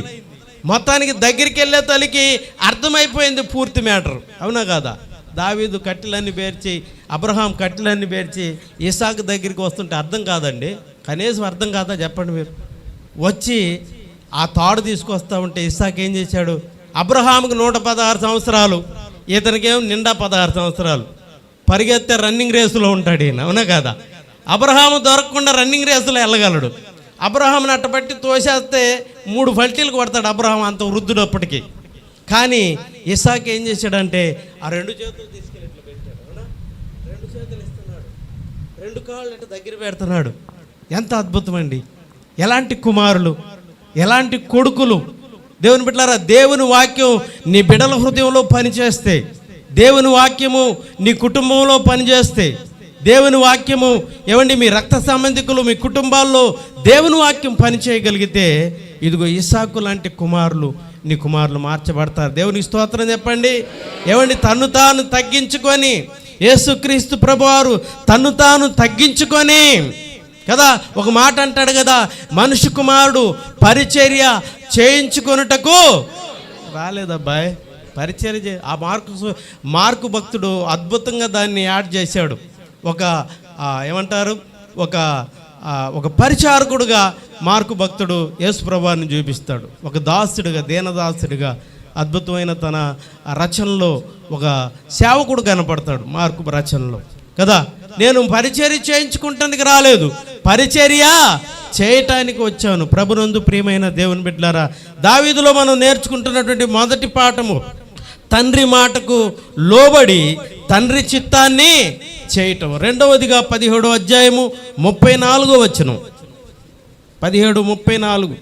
మొత్తానికి దగ్గరికి వెళ్ళే తల్లికి అర్థమైపోయింది పూర్తి మ్యాటర్, అవునా కాదా? దావీదు కట్టెలన్నీ పేర్చి, అబ్రహాం కట్టెలన్నీ పేర్చి ఇస్సాకు దగ్గరికి వస్తుంటే అర్థం కాదండి, కనీసం అర్థం కాదా చెప్పండి మీరు? వచ్చి ఆ తాడు తీసుకొస్తా ఉంటే ఇస్సాకు ఏం చేశాడు? అబ్రహాంకి 116 సంవత్సరాలు, ఇతనికేమో నిండా 16 సంవత్సరాలు. పరిగెత్తే రన్నింగ్ రేసులో ఉంటాడు ఈయన, అవునా కాదా? అబ్రహాము దొరకకుండా రన్నింగ్ రేసులో వెళ్ళగలడు. అబ్రహాంని అట్టబట్టి తోసేస్తే 3 పల్టీలు కొడతాడు అబ్రహాం, అంత వృద్ధుడప్పటికి. కానీ ఇస్సాకు ఏం చేశాడంటే ఆ 2 చేతులు తీసుకెళ్ళి ఇట్లా పెట్టాడు, అవునా? 2 చేతులు ఇస్తున్నాడు, 2 కాళ్ళు ఇట్లా దగ్గర పెడుతున్నాడు. ఎంత అద్భుతం అండి! ఎలాంటి కుమారులు, ఎలాంటి కొడుకులు! దేవుని బిడ్డలారా, దేవుని వాక్యం నీ బిడ్డల హృదయంలో పనిచేస్తే, దేవుని వాక్యము నీ కుటుంబంలో పనిచేస్తే, దేవుని వాక్యము ఏమండి మీ రక్త సంబంధికులు, మీ కుటుంబాల్లో దేవుని వాక్యం పనిచేయగలిగితే, ఇదిగో ఇస్సాకు లాంటి కుమారులు నీ కుమారులు మార్చబడతారు. దేవునికి స్తోత్రం చెప్పండి. ఏమండి తన్ను తాను తగ్గించుకొని, యేసుక్రీస్తు ప్రభువారు తన్ను తాను తగ్గించుకొని కదా, ఒక మాట అంటాడు కదా, మనుష్య కుమారుడు పరిచర్య చేయించుకొనుటకు రాలేదబ్బాయి, పరిచర్య. ఆ మార్కు భక్తుడు అద్భుతంగా దాన్ని యాడ్ చేశాడు. ఏమంటారు, ఒక పరిచారకుడుగా మార్కు భక్తుడు యేసు ప్రభువుని చూపిస్తాడు. ఒక దాసుడిగా, దీనదాసుడిగా అద్భుతమైన తన రచనలో ఒక సేవకుడు కనపడతాడు మార్కు రచనలో కదా. నేను పరిచర్య చేయించుకుంటానికి రాలేదు, పరిచర్య చేయటానికి వచ్చాను. ప్రభునందు ప్రియమైన దేవుని బిడ్డలారా, దావీదులో మనం నేర్చుకుంటున్నటువంటి మొదటి పాఠము తండ్రి మాటకు లోబడి తండ్రి చిత్తాన్ని చేయటం. రెండవదిగా 17వ అధ్యాయము 34వ వచనం, 17:34.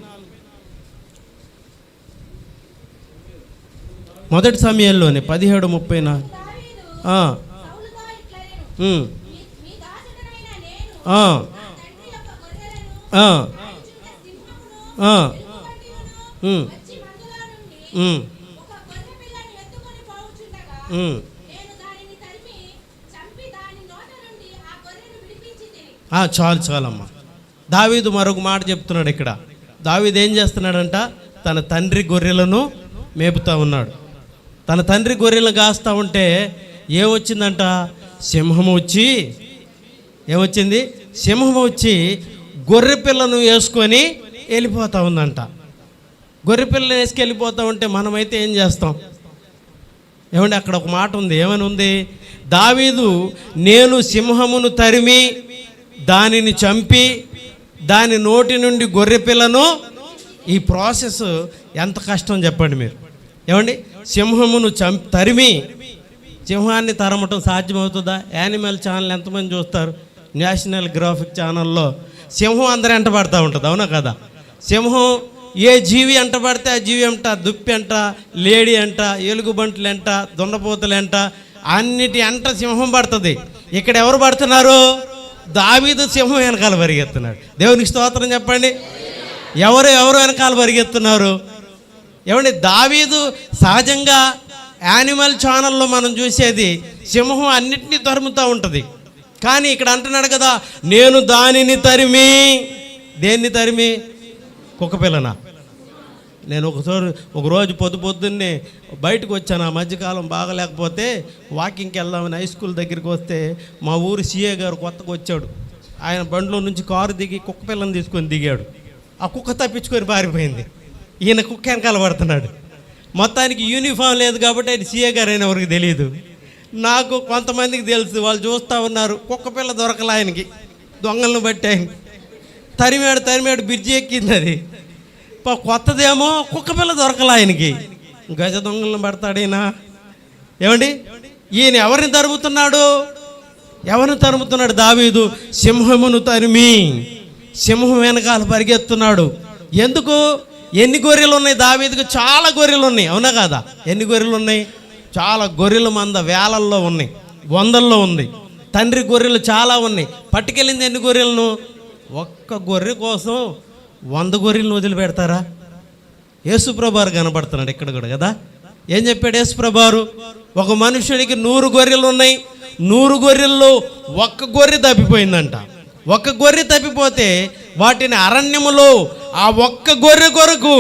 మొదటి సమయంలోనే 17:34. చాలమ్మా. దావీదు మరొక మాట చెప్తున్నాడు ఇక్కడ. దావీదు ఏం చేస్తున్నాడంట? తన తండ్రి గొర్రెలను మేపుతా ఉన్నాడు. తన తండ్రి గొర్రెలను కాస్తా ఉంటే ఏమొచ్చిందంట? సింహము వచ్చి, ఏమొచ్చింది? సింహము వచ్చి గొర్రె పిల్లను వేసుకొని వెళ్ళిపోతూ ఉందంట. గొర్రె పిల్లని వేసుకెళ్ళిపోతూ ఉంటే మనమైతే ఏం చేస్తాం? ఏమండి అక్కడ ఒక మాట ఉంది, ఏమని ఉంది? దావీదు నేను సింహమును తరిమి దానిని చంపి దాని నోటి నుండి గొర్రె పిల్లను, ఈ ప్రాసెస్ ఎంత కష్టం చెప్పండి మీరు. ఏమండి సింహమును తరిమి, సింహాన్ని తరమటం సాధ్యమవుతుందా? యానిమల్ ఛానల్ ఎంతమంది చూస్తారు? నేషనల్ గ్రాఫిక్ ఛానల్లో సింహం అందరూ ఎంట పడుతూ ఉంటుంది, అవునా కదా? సింహం ఏ జీవి ఎంట పడితే ఆ జీవి అంట, దుప్పి అంట, లేడీ అంట, ఎలుగుబంట్లు అంట, దున్నపోతులు అంట, అన్నిటి అంట సింహం పడుతుంది. ఇక్కడ ఎవరు పడుతున్నారు? దావీదు సింహం వెనకాల పరిగెత్తున్నాడు. దేవునికి స్తోత్రం చెప్పండి. ఎవరు వెనకాల పరిగెత్తున్నారు? ఏమండి, దావీదు సహజంగా యానిమల్ ఛానల్లో మనం చూసేది సింహం అన్నిటినీ తరుముతూ ఉంటుంది. కానీ ఇక్కడ అంటున్నాడు కదా, నేను దానిని తరిమి. దేన్ని తరిమి? కుక్కపిల్లనా? నేను ఒకరోజు పొద్దున్నే బయటకు వచ్చాను. ఆ మధ్యకాలం బాగలేకపోతే వాకింగ్కి వెళ్దామని హై స్కూల్ దగ్గరికి వస్తే మా ఊరు సిఏ గారు కొత్తగా వచ్చాడు. ఆయన బండిలో నుంచి కారు దిగి కుక్క పిల్లని తీసుకొని దిగాడు. ఆ కుక్క తప్పించుకొని పారిపోయింది. ఈయన కుక్క వెనకాల పడుతున్నాడు. మొత్తానికి యూనిఫామ్ లేదు కాబట్టి ఆయన సిఏ గారు అయినా ఎవరికి తెలియదు. నాకు కొంతమందికి తెలుసు. వాళ్ళు చూస్తూ ఉన్నారు. కుక్క పిల్ల దొరకలే ఆయనకి. దొంగలను బట్టి ఆయన తరిమాడు బ్రిడ్జి ఎక్కింది. అది కొత్తదేమో కుక్క పిల్ల దొరకలే ఆయనకి. గజ దొంగలను పడతాడు ఈయన. ఏమండి, ఈయన ఎవరిని తరుముతున్నాడు? దావీదు సింహమును తరిమి సింహం వెనకాల పరిగెత్తున్నాడు. ఎందుకు? ఎన్ని గొర్రెలు ఉన్నాయి దావీదుకు? చాలా గొర్రెలు ఉన్నాయి, అవునా కాదా? ఎన్ని గొర్రెలు ఉన్నాయి? చాలా గొర్రెల మంద వేలల్లో ఉన్నాయి, వందల్లో ఉంది. తండ్రి గొర్రెలు చాలా ఉన్నాయి. పట్టుకెళ్ళింది ఎన్ని గొర్రెలను? ఒక్క గొర్రె కోసం 100 గొర్రెలను వదిలిపెడతారా? యేసుప్రభువారు కనబడుతున్నాడు ఇక్కడ కూడా కదా. ఏం చెప్పాడు యేసుప్రభువారు? ఒక మనుషునికి 100 గొర్రెలు ఉన్నాయి. 100 గొర్రెల్లో ఒక్క గొర్రె తప్పిపోయిందంట. ఒక్క గొర్రె తప్పిపోతే వాటిని అరణ్యములో ఆ ఒక్క గొర్రె కొరకు,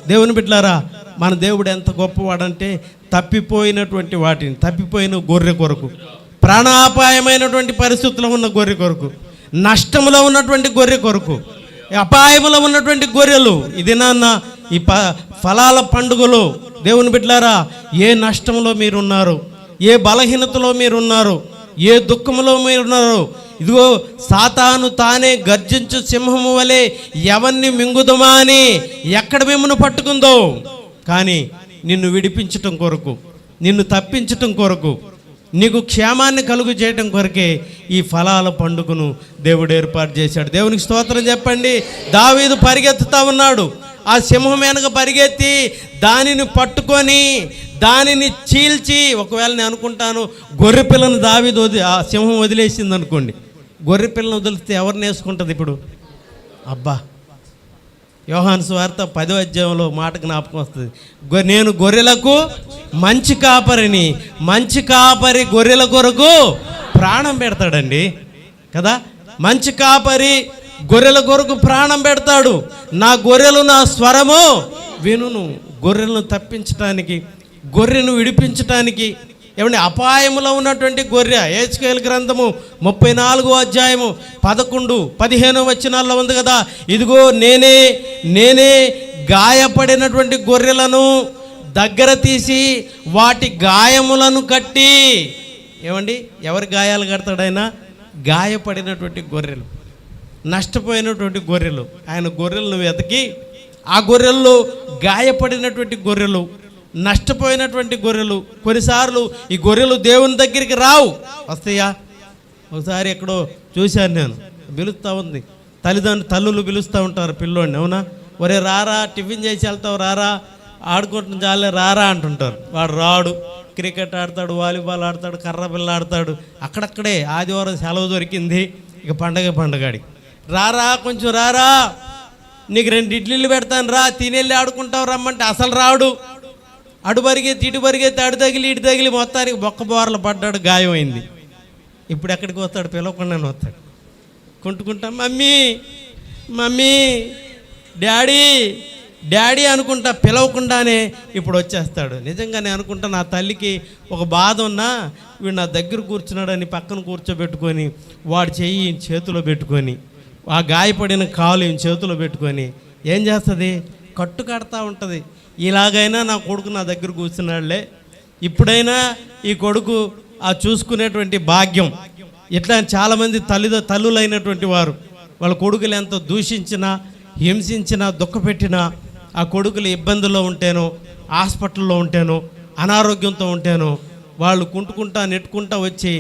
దేవుని బిడ్డలారా, మన దేవుడు ఎంత గొప్పవాడంటే తప్పిపోయినటువంటి వాటిని, తప్పిపోయిన గొర్రె కొరకు, ప్రాణాపాయమైనటువంటి పరిస్థితుల్లో ఉన్న గొర్రె కొరకు, నష్టంలో ఉన్నటువంటి గొర్రె కొరకు, అపాయంలో ఉన్నటువంటి గొర్రెలు. ఇది నాన్న ఈ ఫలాల పండుగలో దేవుని బిడ్డలారా, ఏ నష్టంలో మీరున్నారు, ఏ బలహీనతలో మీరున్నారు, ఏ దుఃఖంలో మీరున్నారు, ఇదిగో సాతాను తానే గర్జించు సింహము వలె ఎవరిని మింగుదమా అని ఎక్కడ మిమ్మల్ని పట్టుకుందో, కానీ నిన్ను విడిపించటం కొరకు, నిన్ను తప్పించటం కొరకు, నీకు క్షేమాన్ని కలుగు చేయటం కొరకే ఈ ఫలాల పండుగను దేవుడు ఏర్పాటు చేశాడు. దేవునికి స్తోత్రం చెప్పండి. దావీదు పరిగెత్తుతా ఉన్నాడు. ఆ సింహం వెనక పరిగెత్తి దానిని పట్టుకొని దానిని చీల్చి, ఒకవేళ నేను అనుకుంటాను గొర్రె పిల్లను దావీదు ఆ సింహం వదిలేసింది అనుకోండి, గొర్రె పిల్లను వదిలిస్తే ఎవరిని వేసుకుంటుంది ఇప్పుడు? అబ్బా, యోహాను సువార్త 10వ అధ్యాయంలో మాట జ్ఞాపకం వస్తుంది. నేను గొర్రెలకు మంచి కాపరిని, మంచి కాపరి గొర్రెల కొరకు ప్రాణం పెడతాడండి కదా. మంచి కాపరి గొర్రెల కొరకు ప్రాణం పెడతాడు. నా గొర్రెలు నా స్వరము వినును. గొర్రెలను తప్పించటానికి, గొర్రెను విడిపించటానికి, ఏమంటే అపాయంలో ఉన్నటువంటి గొర్రె. హెజ్కేలు గ్రంథము 34వ అధ్యాయము 11, 15 వచనాల్లో ఉంది కదా. ఇదిగో నేనే గాయపడినటువంటి గొర్రెలను దగ్గర తీసి వాటి గాయములను కట్టి. ఏమండి, ఎవరి గాయాలు కడతాడైనా? గాయపడినటువంటి గొర్రెలు, నష్టపోయినటువంటి గొర్రెలు. ఆయన గొర్రెలను వెతికి ఆ గొర్రెల్లో గాయపడినటువంటి గొర్రెలు, నష్టపోయినటువంటి గొర్రెలు. కొన్నిసార్లు ఈ గొర్రెలు దేవుని దగ్గరికి రావు, వస్తాయా? ఒకసారి ఎక్కడో చూశాను నేను, పిలుస్తూ ఉంది తల్లులు పిలుస్తూ ఉంటారు పిల్లోడిని. అవునా? ఒరే రారా, టిఫిన్ చేసి వెళ్తావు, రారా, ఆడుకుంటున్న చాలే రారా అంటుంటారు. వాడు రాడు. క్రికెట్ ఆడతాడు, వాలీబాల్ ఆడతాడు, కర్ర పిల్ల ఆడతాడు. అక్కడక్కడే ఆదివారం సెలవు దొరికింది, ఇక పండగాడికి రారా, కొంచెం రారా, నీకు 2 ఇడ్లీలు పెడతాను రా, తినేళ్ళి ఆడుకుంటావు రమ్మంటే అసలు రాడు. అటు పరిగెత్తి అటు తగిలి ఇటు తగిలి మొత్తానికి బొక్క బోర్లు పడ్డాడు, గాయమైంది. ఇప్పుడు ఎక్కడికి వస్తాడు? పిలవకుండానే వస్తాడు. కుంటుకుంటా మమ్మీ డాడీ అనుకుంటా, పిలవకుండానే ఇప్పుడు వచ్చేస్తాడు. నిజంగా నేను అనుకుంటా, నా తల్లికి ఒక బాధ ఉన్నా వీడు నా దగ్గర కూర్చున్నాడని పక్కన కూర్చోబెట్టుకొని వాడి చెయ్యి చేతిలో పెట్టుకొని, ఆ గాయపడిన కాలు చేతిలో పెట్టుకొని ఏం చేస్తుంది? కట్టు కడతా ఉంటుంది. ఇలాగైనా నా కొడుకు నా దగ్గర కూర్చున్నాడులే, ఇప్పుడైనా ఈ కొడుకు ఆ చూసుకునేటువంటి భాగ్యం. ఇట్లా చాలామంది తల్లులైనటువంటి వారు వాళ్ళ కొడుకులు ఎంతో దూషించినా, హింసించినా, దుఃఖపెట్టినా, ఆ కొడుకులు ఇబ్బందుల్లో ఉంటేనో, హాస్పిటల్లో ఉంటేనో, అనారోగ్యంతో ఉంటేనో వాళ్ళు కుంటుకుంటా నెట్టుకుంటా వచ్చి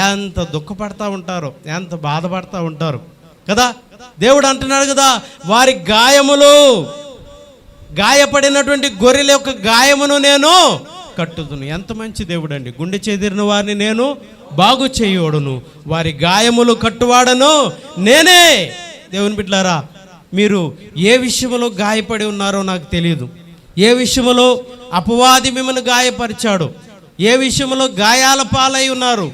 ఎంత దుఃఖపడతా ఉంటారో, ఎంత బాధపడతా ఉంటారు కదా. దేవుడు అంటున్నాడు కదా, వారి గాయములు, గాయపడినటువంటి గొర్రెల యొక్క గాయమును నేను కట్టుదును. ఎంత మంచి దేవుడు అండి. గుండె చెదిరిన వారిని నేను బాగు చేయుదును, వారి గాయములు కట్టువాడను నేనే. దేవుని బిడ్డలారా, మీరు ఏ విషయంలో గాయపడి ఉన్నారో నాకు తెలియదు. ఏ విషయంలో అపవాది మిమ్మల్ని గాయపరిచాడు, ఏ విషయంలో గాయాల పాలై ఉన్నారు,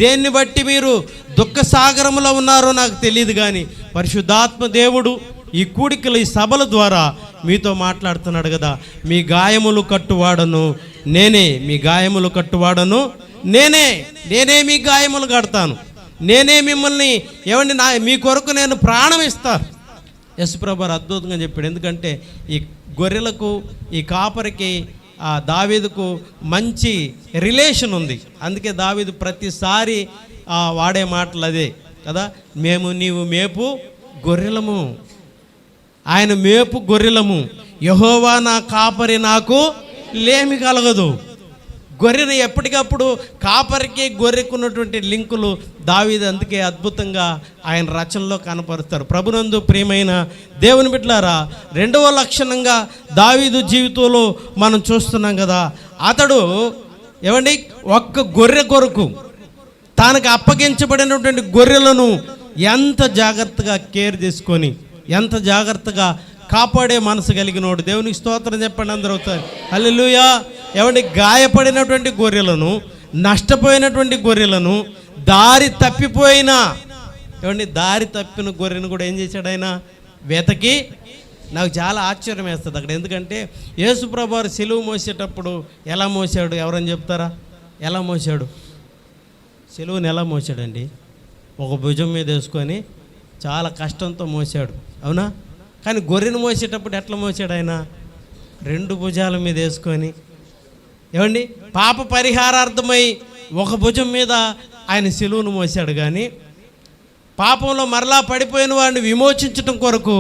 దేన్ని బట్టి మీరు దుఃఖ సాగరంలో ఉన్నారో నాకు తెలియదు, కానీ పరిశుద్ధాత్మ దేవుడు ఈ కూడికలు, ఈ సభల ద్వారా మీతో మాట్లాడుతున్నాడు కదా. మీ గాయములు కట్టువాడను నేనే, మీ గాయములు కట్టువాడను నేనే, మీ గాయములు కడతాను, నేనే మిమ్మల్ని ఏమండి మీ కొరకు నేను ప్రాణం ఇస్తాను. యేసుప్రభువారు అద్భుతంగా చెప్పాడు. ఎందుకంటే ఈ గొర్రెలకు, ఈ కాపరికి, ఆ దావీదుకు మంచి రిలేషన్ ఉంది. అందుకే దావీదు ప్రతిసారి వాడే మాటలు అదే కదా, నీవు మేపు గొర్రెలము, ఆయన మేపు గొర్రెలము, యెహోవా నా కాపరి, నాకు లేమి కలగదు. గొర్రెను ఎప్పటికప్పుడు కాపరికి గొర్రెకున్నటువంటి లింకులు దావీదు అందుకే అద్భుతంగా ఆయన రచనలో కనపరుస్తారు. ప్రభునందు ప్రియమైన దేవుని బిడ్డలారా, రెండవ లక్షణంగా దావీదు జీవితంలో మనం చూస్తున్నాం కదా, అతడు ఏమండి ఒక్క గొర్రె కొరకు తనకు అప్పగించబడినటువంటి గొర్రెలను ఎంత జాగ్రత్తగా కేర్ చేసుకొని, ఎంత జాగ్రత్తగా కాపాడే మనసు కలిగినోడు. దేవునికి స్తోత్రం చెప్పండి అందరూ అవుతారు. హల్లెలూయా. ఏమండి గాయపడినటువంటి గొర్రెలను, నష్టపోయినటువంటి గొర్రెలను, దారి తప్పిపోయిన దారి తప్పిన గొర్రెను కూడా ఏం చేశాడు ఆయన? వెతకి. నాకు చాలా ఆశ్చర్యం వేస్తుంది అక్కడ. ఎందుకంటే యేసుప్రభువారు సిలువ మోసేటప్పుడు ఎలా మోసాడు? ఎవరని చెప్తారా? ఎలా మోసాడు? సిలువను ఎలా మోసాడండి? ఒక భుజం మీద వేసుకొని చాలా కష్టంతో మోసాడు, అవునా? కానీ గొర్రెను మోసేటప్పుడు ఎట్లా మోసాడు ఆయన? రెండు భుజాల మీద వేసుకొని, ఏమండి పాప పరిహారార్థమై ఒక భుజం మీద ఆయన సిలువను మోసాడు. కానీ పాపంలో మరలా పడిపోయిన వాడిని విమోచించటం కొరకు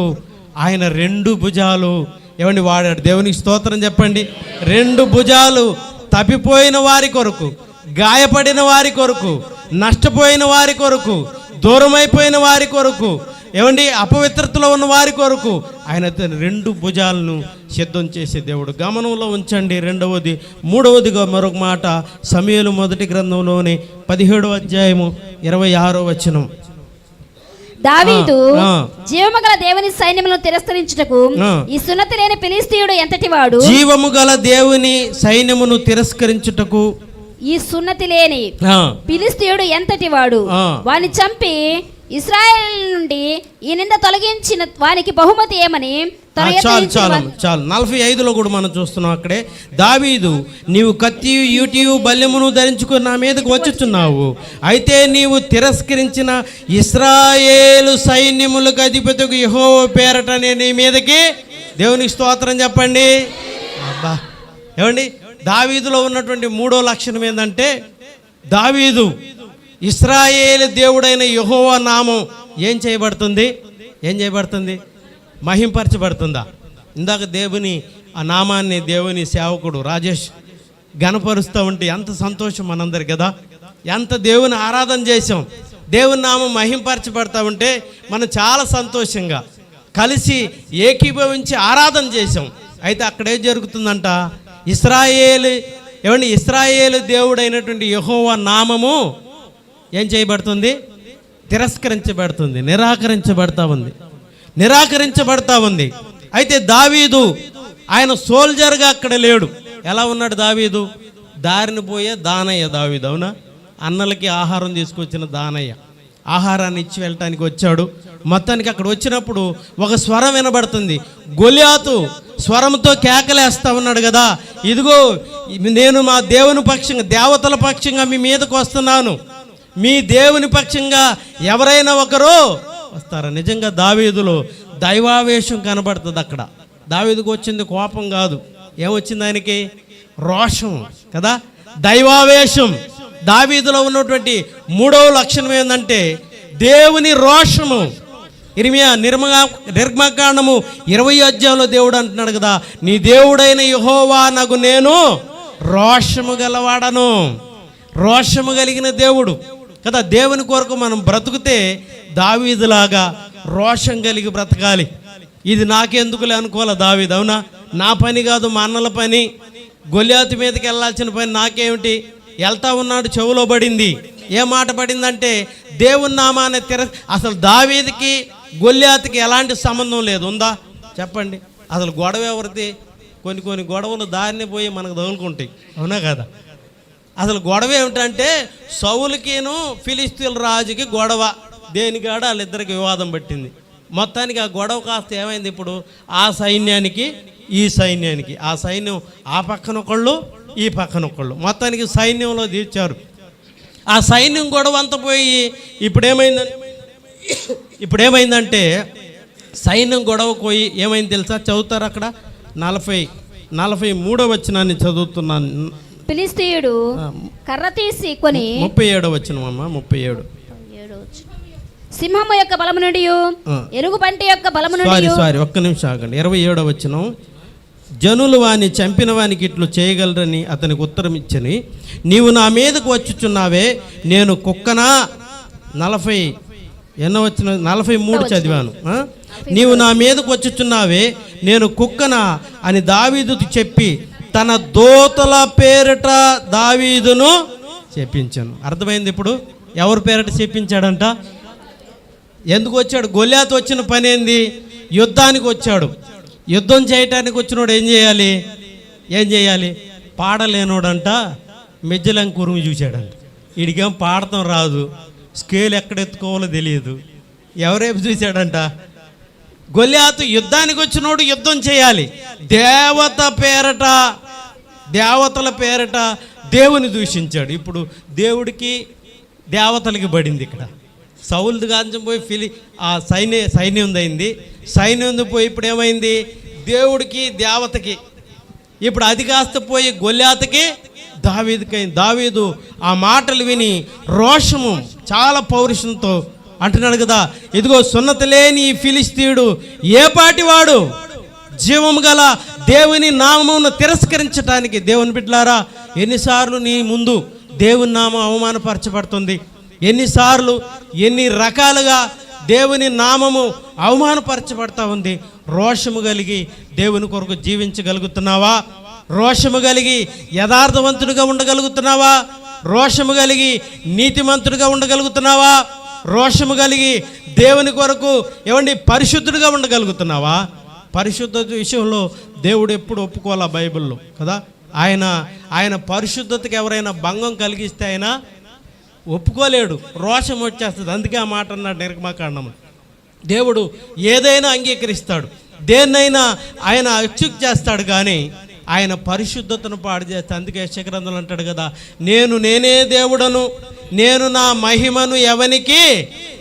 ఆయన రెండు భుజాలు ఏమండి వాడాడు. దేవునికి స్తోత్రం చెప్పండి. రెండు భుజాలు తప్పిపోయిన వారి కొరకు, గాయపడిన వారి కొరకు, నష్టపోయిన వారి కొరకు, దూరమైపోయిన వారి కొరకు, ఏమండి అపవిత్రతలో ఉన్న వారి కొరకు ఆయన రెండు భుజాలను సిద్ధం చేసే దేవుడు. గమనంలో ఉంచండి. రెండవది, మూడవదిగా మరొక మాట, సమూయేలు మొదటి గ్రంథంలోని 17వ అధ్యాయము 26వ వచనం. దావీదు జీవము గల దేవుని సైన్యములను తిరస్కరించుటకు ఈ సున్నతి లేని ఫిలిష్తీయుడు ఎంతటి వాడు? జీవము గల దేవుని సైన్యమును తిరస్కరించుటకు ఈ సున్నతి లేని ఫిలిష్తీయుడు ఎంతటి వాడు? వాని చంపి ఇశ్రాయేలు నుండి ఈ నింద తొలగించిన వానికి బహుమతి ఏమని? చాలు 45లో కూడా మనం చూస్తున్నాం. అక్కడే దావీదు, నీవు కత్తి, ఈటియు, బల్లెమును ధరించుకుని నా మీదకు వచ్చుచున్నావు, అయితే నీవు తిరస్కరించిన ఇశ్రాయేలు సైన్యములకు అధిపతికి యెహోవా పేరట నేను నీ మీదకి. దేవునికి స్తోత్రం చెప్పండి. అబ్బా, ఏమండి దావీదులో ఉన్నటువంటి మూడో లక్షణం ఏంటంటే, దావీదు ఇశ్రాయేలు దేవుడైన యెహోవా నామం ఏం చేయబడుతుంది? మహింపరచబడుతుందా? ఇందాక దేవుని ఆ నామాన్ని దేవుని సేవకుడు రాజేష్ గణపరుస్తూ ఉంటే ఎంత సంతోషం మనందరి కదా. ఎంత దేవుని ఆరాధన చేసాం, దేవుని నామం మహింపరచబడతా ఉంటే మనం చాలా సంతోషంగా కలిసి ఏకీభవించి ఆరాధన చేసాం. అయితే అక్కడ ఏం జరుగుతుందంట? ఇశ్రాయేలు దేవుడైనటువంటి యెహోవా నామము ఏం చేయబడుతుంది? తిరస్కరించబడుతుంది, నిరాకరించబడతా ఉంది. అయితే దావీదు ఆయన సోల్జర్గా అక్కడ లేడు. ఎలా ఉన్నాడు దావీదు? దారిని పోయే దానయ్య దావీదు, అవునా? అన్నలకి ఆహారం తీసుకొచ్చిన దానయ్య ఆహారాన్ని ఇచ్చి వెళ్ళటానికి వచ్చాడు. మొత్తానికి అక్కడ వచ్చినప్పుడు ఒక స్వరం వినబడుతుంది. గొలియాతు స్వరంతో కేకలేస్తా ఉన్నాడు కదా, ఇదిగో నేను మా దేవుని పక్షంగా, దేవతల పక్షంగా మీ మీదకు వస్తున్నాను, మీ దేవుని పక్షంగా ఎవరైనా ఒకరు వస్తారా? నిజంగా దావీదులో దైవావేశం కనబడుతుంది. అక్కడ దావీదుకు వచ్చింది కోపం కాదు, ఏమొచ్చింది ఆయనకి? రోషం కదా, దైవావేశం. దావీదులో ఉన్నటువంటి మూడవ లక్షణం ఏంటంటే దేవుని రోషము. నిర్గమకాండము 20వ అధ్యాయంలో దేవుడు అంటున్నాడు కదా, నీ దేవుడైన యెహోవా నాకు నేను రోషము గలవాడను. రోషము కలిగిన దేవుడు కదా. దేవుని కొరకు మనం బ్రతుకుతే దావీదులాగా రోషం కలిగి బ్రతకాలి. ఇది నాకెందుకులే అనుకోవాలి దావీదు, అవునా? నా పని కాదు, మా అన్నల పని. గొలియాతు మీదకి వెళ్ళాల్సిన పని నాకేమిటి? వెళ్తా ఉన్నాడు, చెవులో పడింది. ఏ మాట పడిందంటే దేవుని నామాన్ని అసలు దావీదుకి గొలియాతుకి ఎలాంటి సంబంధం లేదు, ఉందా? చెప్పండి. అసలు గొడవ ఎవరిది? కొన్ని గొడవలు దారిని పోయి మనకు తగులుకుంటాయి, అవునా కదా? అసలు గొడవ ఏమిటంటే సౌలుకిను ఫిలిస్తీన్ రాజుకి గొడవ, దేనికాడ వాళ్ళిద్దరికి వివాదం పట్టింది. మొత్తానికి ఆ గొడవ కాస్త ఏమైంది, ఇప్పుడు ఆ సైన్యానికి ఈ సైన్యానికి, ఆ సైన్యం ఆ పక్కన ఒకళ్ళు ఈ పక్కన ఒకళ్ళు, మొత్తానికి సైన్యంలో తీర్చారు. ఆ సైన్యం గొడవ అంతా పోయి ఇప్పుడేమైందంటే సైన్యం గొడవ పోయి ఏమైంది తెలుసా? చదువుతారు అక్కడ 43వ వచనాన్ని చదువుతున్నాను. ఫిలిష్తీయుడు కర్ర తీసుకొని 37వ వచనం అమ్మ, 37. సింహము యొక్క బలము నుండి ఎలుగుబంటి యొక్క బలము నుండి ఒక్క నిమిషం ఆగండి. 27వ వచనం. జనులు వాని చంపిన వానికి ఇట్లు చేయగలరని అతనికి ఉత్తరం ఇచ్చని, నీవు నా మీదకు వచ్చుచున్నావే, నేను కుక్కనా? 43 చదివాను. నీవు నా మీదకు వచ్చుచున్నావే, నేను కుక్కనా అని దావీదుకు చెప్పి తన దూతల పేరిట దావీదును చెప్పించాను. అర్థమైంది ఇప్పుడు ఎవరి పేరిట చెప్పించాడంట? ఎందుకు వచ్చాడు? గొల్యాతు వచ్చిన పని ఏంది? యుద్ధానికి వచ్చాడు. యుద్ధం చేయటానికి వచ్చినోడు ఏం చేయాలి? పాడలేనోడంట మెజ్జలంక ఉరుము చూశాడంట. వీడికేం పాడటం రాదు, స్కేల్ ఎక్కడ ఎత్తుకోవాలో తెలియదు. ఎవరేపు చూశాడంట? గొల్యాతు యుద్ధానికి వచ్చినోడు యుద్ధం చేయాలి, దేవతల పేరట దేవుని దూషించాడు. ఇప్పుడు దేవుడికి దేవతలకి పడింది ఇక్కడ. సౌలు గాంచం పోయి ఆ సైన్యం అయింది. సైన్యం పోయి ఇప్పుడు ఏమైంది? దేవుడికి దేవతకి. ఇప్పుడు అది కాస్త పోయి గొల్యాతకి దావీదుకైంది. దావీదు ఆ మాటలు విని రోషము చాలా పౌరుషంతో అంటున్నాడు కదా, ఇదిగో సున్నతి లేని ఈ ఫిలిష్తీయుడు ఏ పాటివాడు? జీవము గల దేవుని నామమును తిరస్కరించటానికి. దేవుని బిడ్డలారా, ఎన్నిసార్లు నీ ముందు దేవుని నామం అవమానపరచబడుతుంది, ఎన్నిసార్లు ఎన్ని రకాలుగా దేవుని నామము అవమానపరచబడతా ఉంది. రోషము కలిగి దేవుని కొరకు జీవించగలుగుతున్నావా? రోషము కలిగి యథార్థవంతుడిగా ఉండగలుగుతున్నావా? రోషము కలిగి నీతిమంతుడిగా ఉండగలుగుతున్నావా? రోషము కలిగి దేవుని కొరకు పరిశుద్ధుడిగా ఉండగలుగుతున్నావా? పరిశుద్ధత విషయంలో దేవుడు ఎప్పుడు ఒప్పుకోవాలా బైబిల్లో కదా. ఆయన పరిశుద్ధతకి ఎవరైనా భంగం కలిగిస్తే ఆయన ఒప్పుకోలేడు, రోషం వచ్చేస్తుంది. అందుకే ఆ మాట అన్నాడు నిర్గమకాండము. దేవుడు ఏదైనా అంగీకరిస్తాడు, దేన్నైనా ఆయన అచ్చుక్ చేస్తాడు, కానీ ఆయన పరిశుద్ధతను పాడు చేస్తాడు. అందుకే యెషయా అంటాడు కదా, నేనే దేవుడను, నేను నా మహిమను ఎవనికి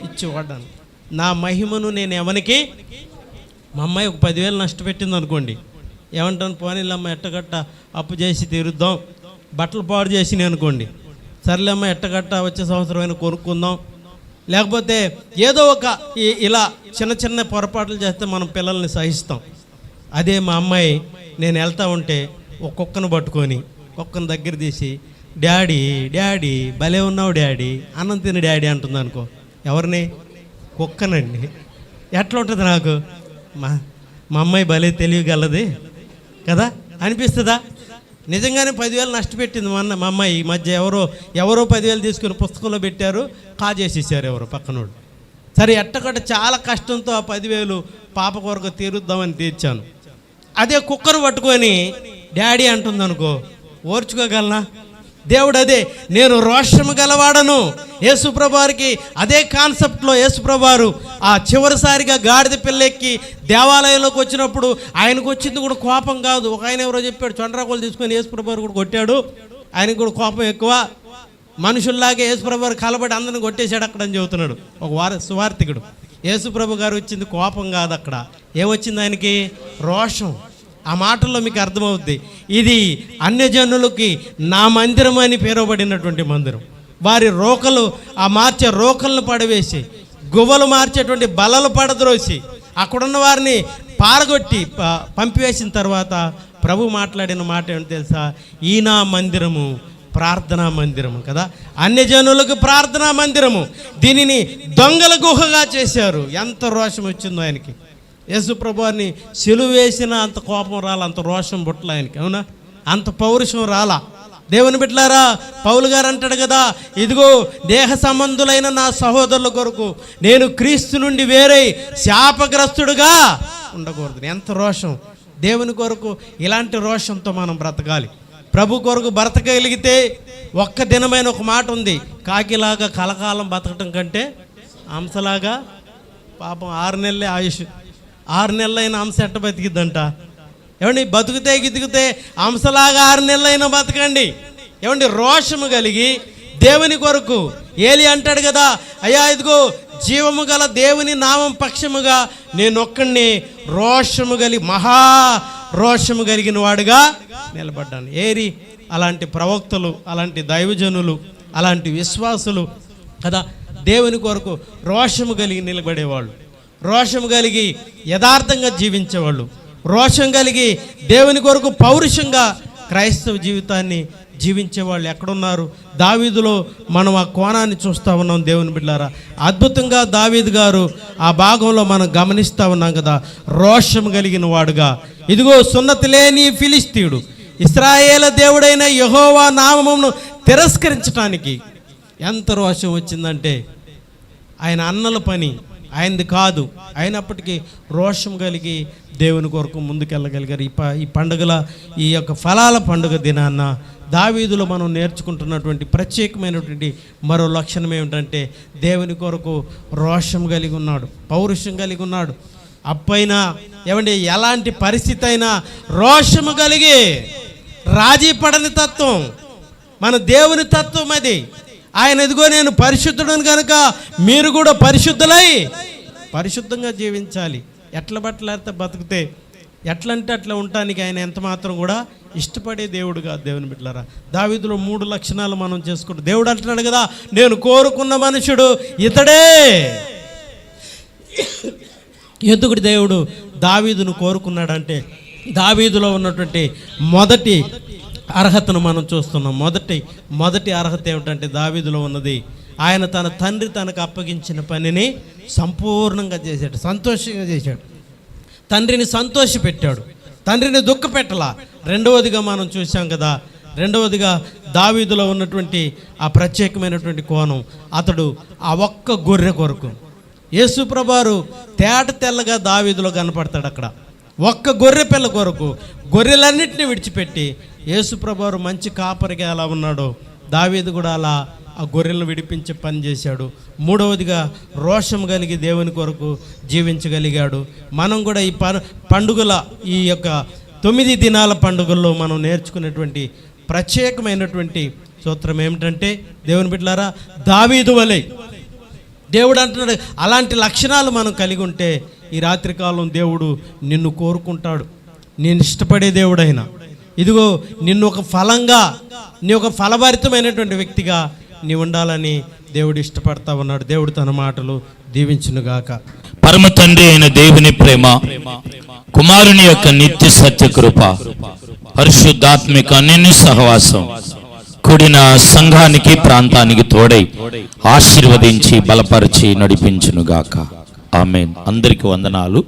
ఇచ్చిపడ్డాను. నా మహిమను నేను ఎవనికి? మా అమ్మాయి ఒక 10,000 నష్టపెట్టింది అనుకోండి, ఏమంటాను? పోనీలమ్మ ఎట్టగట్ట అప్పు చేసి తీరుద్దాం, బట్టలు పాడు చేసినాయి అనుకోండి, సర్లేమ్మ ఎట్టగట్ట వచ్చే సంవత్సరం అయినా కొనుక్కుందాం. లేకపోతే ఏదో ఒక ఇలా చిన్న పొరపాట్లు చేస్తే మనం పిల్లల్ని సహిస్తాం. అదే మా అమ్మాయి నేను వెళ్తా ఉంటే ఒక్కొక్కను పట్టుకొని ఒక్కని దగ్గర తీసి డాడీ భలే ఉన్నావు డాడీ, అన్నం తిని డాడీ అంటుంది అనుకో. ఎవరిని? కుక్కనండి. ఎట్లా ఉంటుంది నాకు? మా అమ్మాయి భలే తెలియగలది కదా అనిపిస్తుందా? నిజంగానే 10,000 నష్టపెట్టింది మా అమ్మాయి. ఈ మధ్య ఎవరో 10,000 తీసుకుని పుస్తకంలో పెట్టారు, కాజేసేసారు ఎవరో పక్కనోడు. సరే ఎట్టకట్ట చాలా కష్టంతో ఆ 10,000 పాప కొరకు తీరుద్దామని తీర్చాను. అదే కుక్కను పట్టుకొని డాడీ అంటుంది అనుకో, ఓర్చుకోగలనా? దేవుడు అదే, నేను రోషము గలవాడను. యేసుప్రభు వారికి అదే కాన్సెప్ట్లో యేసుప్రభు వారు ఆ చివరిసారిగా గాడిద పిల్లెక్కి దేవాలయంలోకి వచ్చినప్పుడు ఆయనకు వచ్చింది కూడా కోపం కాదు. ఒక ఆయన ఎవరో చెప్పాడు, చొండ్రాకోలు తీసుకొని యేసుప్రభు వారు కూడా కొట్టాడు, ఆయనకు కూడా కోపం ఎక్కువ. మనుషుల్లాగే యేసుప్రభు వారు కలబడి అందరిని కొట్టేశాడు అక్కడ అని చెబుతున్నాడు ఒక సువార్థికుడు. యేసుప్రభు గారు వచ్చింది కోపం కాదు, అక్కడ ఏమొచ్చింది ఆయనకి? రోషం. ఆ మాటల్లో మీకు అర్థమవుద్ది. ఇది అన్యజనులకి నా మందిరం అని పేరబడినటువంటి మందిరం. వారి రోకలు మార్చే రోకలను పడవేసి, గువ్వలు మార్చేటువంటి బలలు పడద్రోసి, అక్కడున్న వారిని పారగొట్టి పంపివేసిన తర్వాత ప్రభు మాట్లాడిన మాట ఏంటో తెలుసా? ఈ నా మందిరము ప్రార్థనా మందిరము కదా. అన్యజనులకు ప్రార్థనా మందిరము, దీనిని దొంగల గుహగా చేశారు. ఎంత రోషం వచ్చిందో ఆయనకి. యేసుప్రభుని సిలువ వేసిన అంత కోపం రాలా, అంత రోషం బుట్టల ఆయనకి, అవునా? అంత పౌరుషం రాలా. దేవుని బిడ్డలారా, పౌలు గారు అంటాడు కదా, ఇదిగో దేహ సంబంధులైన నా సహోదరుల కొరకు నేను క్రీస్తు నుండి వేరే శాపగ్రస్తుడుగా ఉండకూడదు. ఎంత రోషం! దేవుని కొరకు ఇలాంటి రోషంతో మనం బ్రతకాలి. ప్రభు కొరకు బ్రతకగలిగితే ఒక్క దినమైన ఒక మాట ఉంది, కాకిలాగా కలకాలం బతకటం కంటే హంసలాగా, పాపం 6 నెలలే ఆయుష్, 6 నెలలైన హంస ఎట్ట బతికిద్దంట. ఏమండి, బతుకుతే గితుకుతే హంసలాగా 6 నెలలైనా బతకండి. ఏమండి, రోషము కలిగి దేవుని కొరకు. ఏలి అంటాడు కదా, అయ్యా ఇదిగో జీవము గల దేవుని నామం పక్షముగా నేనొక్కడిని రోషము కలిగి, మహా రోషము కలిగిన వాడుగా నిలబడ్డాను. ఏరి అలాంటి ప్రవక్తలు, అలాంటి దైవజనులు, అలాంటి విశ్వాసులు కదా దేవుని కొరకు రోషము కలిగి నిలబడేవాళ్ళు, రోషము కలిగి యథార్థంగా జీవించేవాళ్ళు, రోషం కలిగి దేవుని కొరకు పౌరుషంగా క్రైస్తవ జీవితాన్ని జీవించేవాళ్ళు ఎక్కడున్నారు? దావీదులో మనం ఆ కోణాన్ని చూస్తూ ఉన్నాం. దేవుని బిడ్డలారా, అద్భుతంగా దావీదు గారు ఆ భాగంలో మనం గమనిస్తూ ఉన్నాం కదా. రోషం కలిగిన వాడుగా, ఇదిగో సున్నతి లేని ఫిలిస్తీయుడు ఇశ్రాయేలు దేవుడైన యెహోవా నామమును తిరస్కరించడానికి ఎంత రోషం వచ్చిందంటే, ఆయన అన్నల పని ఆయనది కాదు, అయినప్పటికీ రోషం కలిగి దేవుని కొరకు ముందుకెళ్ళగలిగారు. ఈ పండుగల, ఈ యొక్క ఫలాల పండుగ దినాన్న దావీదులో మనం నేర్చుకుంటున్నటువంటి ప్రత్యేకమైనటువంటి మరో లక్షణం ఏమిటంటే, దేవుని కొరకు రోషం కలిగి ఉన్నాడు, పౌరుషం కలిగి ఉన్నాడు. అప్పైనా ఏమండి, ఎలాంటి పరిస్థితి అయినా రోషము కలిగి, రాజీ పడని తత్వం మన దేవుని తత్వం అది. ఆయన ఇదిగో నేను పరిశుద్ధుడని కనుక మీరు కూడా పరిశుద్ధులై పరిశుద్ధంగా జీవించాలి. ఎట్ల బట్టలేస్తే బతికితే ఎట్లంటే అట్లా ఉండటానికి ఆయన ఎంత మాత్రం కూడా ఇష్టపడే దేవుడు కాదు. దేవుని బిడ్డలారా, దావీదులో 3 లక్షణాలు మనం చేసుకుంటాం. దేవుడు అంటున్నాడు కదా, నేను కోరుకున్న మనుషుడు ఇతడే. ఎందుకు దేవుడు దావీదును కోరుకున్నాడంటే, దావీదులో ఉన్నటువంటి మొదటి అర్హతను మనం చూస్తున్నాం. మొదటి అర్హత ఏమిటంటే, దావీదులో ఉన్నది ఆయన తన తండ్రి తనకు అప్పగించిన పనిని సంపూర్ణంగా చేశాడు, సంతోషంగా చేశాడు, తండ్రిని సంతోషపెట్టాడు, తండ్రిని దుఃఖపెట్టలా. రెండవదిగా మనం చూసాం కదా, రెండవదిగా దావీదులో ఉన్నటువంటి ఆ ప్రత్యేకమైనటువంటి కోణం, అతడు ఆ ఒక్క గొర్రె కొరకు, యేసు ప్రభువారు తేట తెల్లగా దావీదులో కనపడతాడు. అక్కడ ఒక్క గొర్రె పిల్ల కొరకు గొర్రెలన్నింటినీ విడిచిపెట్టి యేసు ప్రభువారు మంచి కాపరిగా ఎలా ఉన్నాడో దావీదు కూడా అలా ఆ గొర్రెలను విడిపించే పని చేశాడు. మూడవదిగా రోషం కలిగి దేవుని కొరకు జీవించగలిగాడు. మనం కూడా ఈ పండుగల, ఈ యొక్క 9 దినాల పండుగల్లో మనం నేర్చుకునేటువంటి ప్రత్యేకమైనటువంటి సూత్రం ఏమిటంటే, దేవుని బిడ్డలారా, దావీదు వలె దేవుడు అంటున్నాడు, అలాంటి లక్షణాలు మనం కలిగి ఉంటే ఈ రాత్రికాలం దేవుడు నిన్ను కోరుకుంటాడు. నేను ఇష్టపడే దేవుడైనా ఇదిగో నిన్ను ఒక ఫలంగా, నీ ఒక ఫలభరితమైనటువంటి వ్యక్తిగా నీ ఉండాలని దేవుడు ఇష్టపడతా ఉన్నాడు. దేవుడు తన మాటలు దీవించునుగాక. పరమ తండ్రి అయిన దేవుని ప్రేమ, కుమారుని యొక్క నిత్య సత్య కృప, పరిశుద్ధాత్మిక అన్యోన్య సహవాసం కూడిన సంఘానికి, ప్రాంతానికి తోడై ఆశీర్వదించి బలపరిచి నడిపించునుగాక. ఆమేన్. అందరికీ వందనాలు.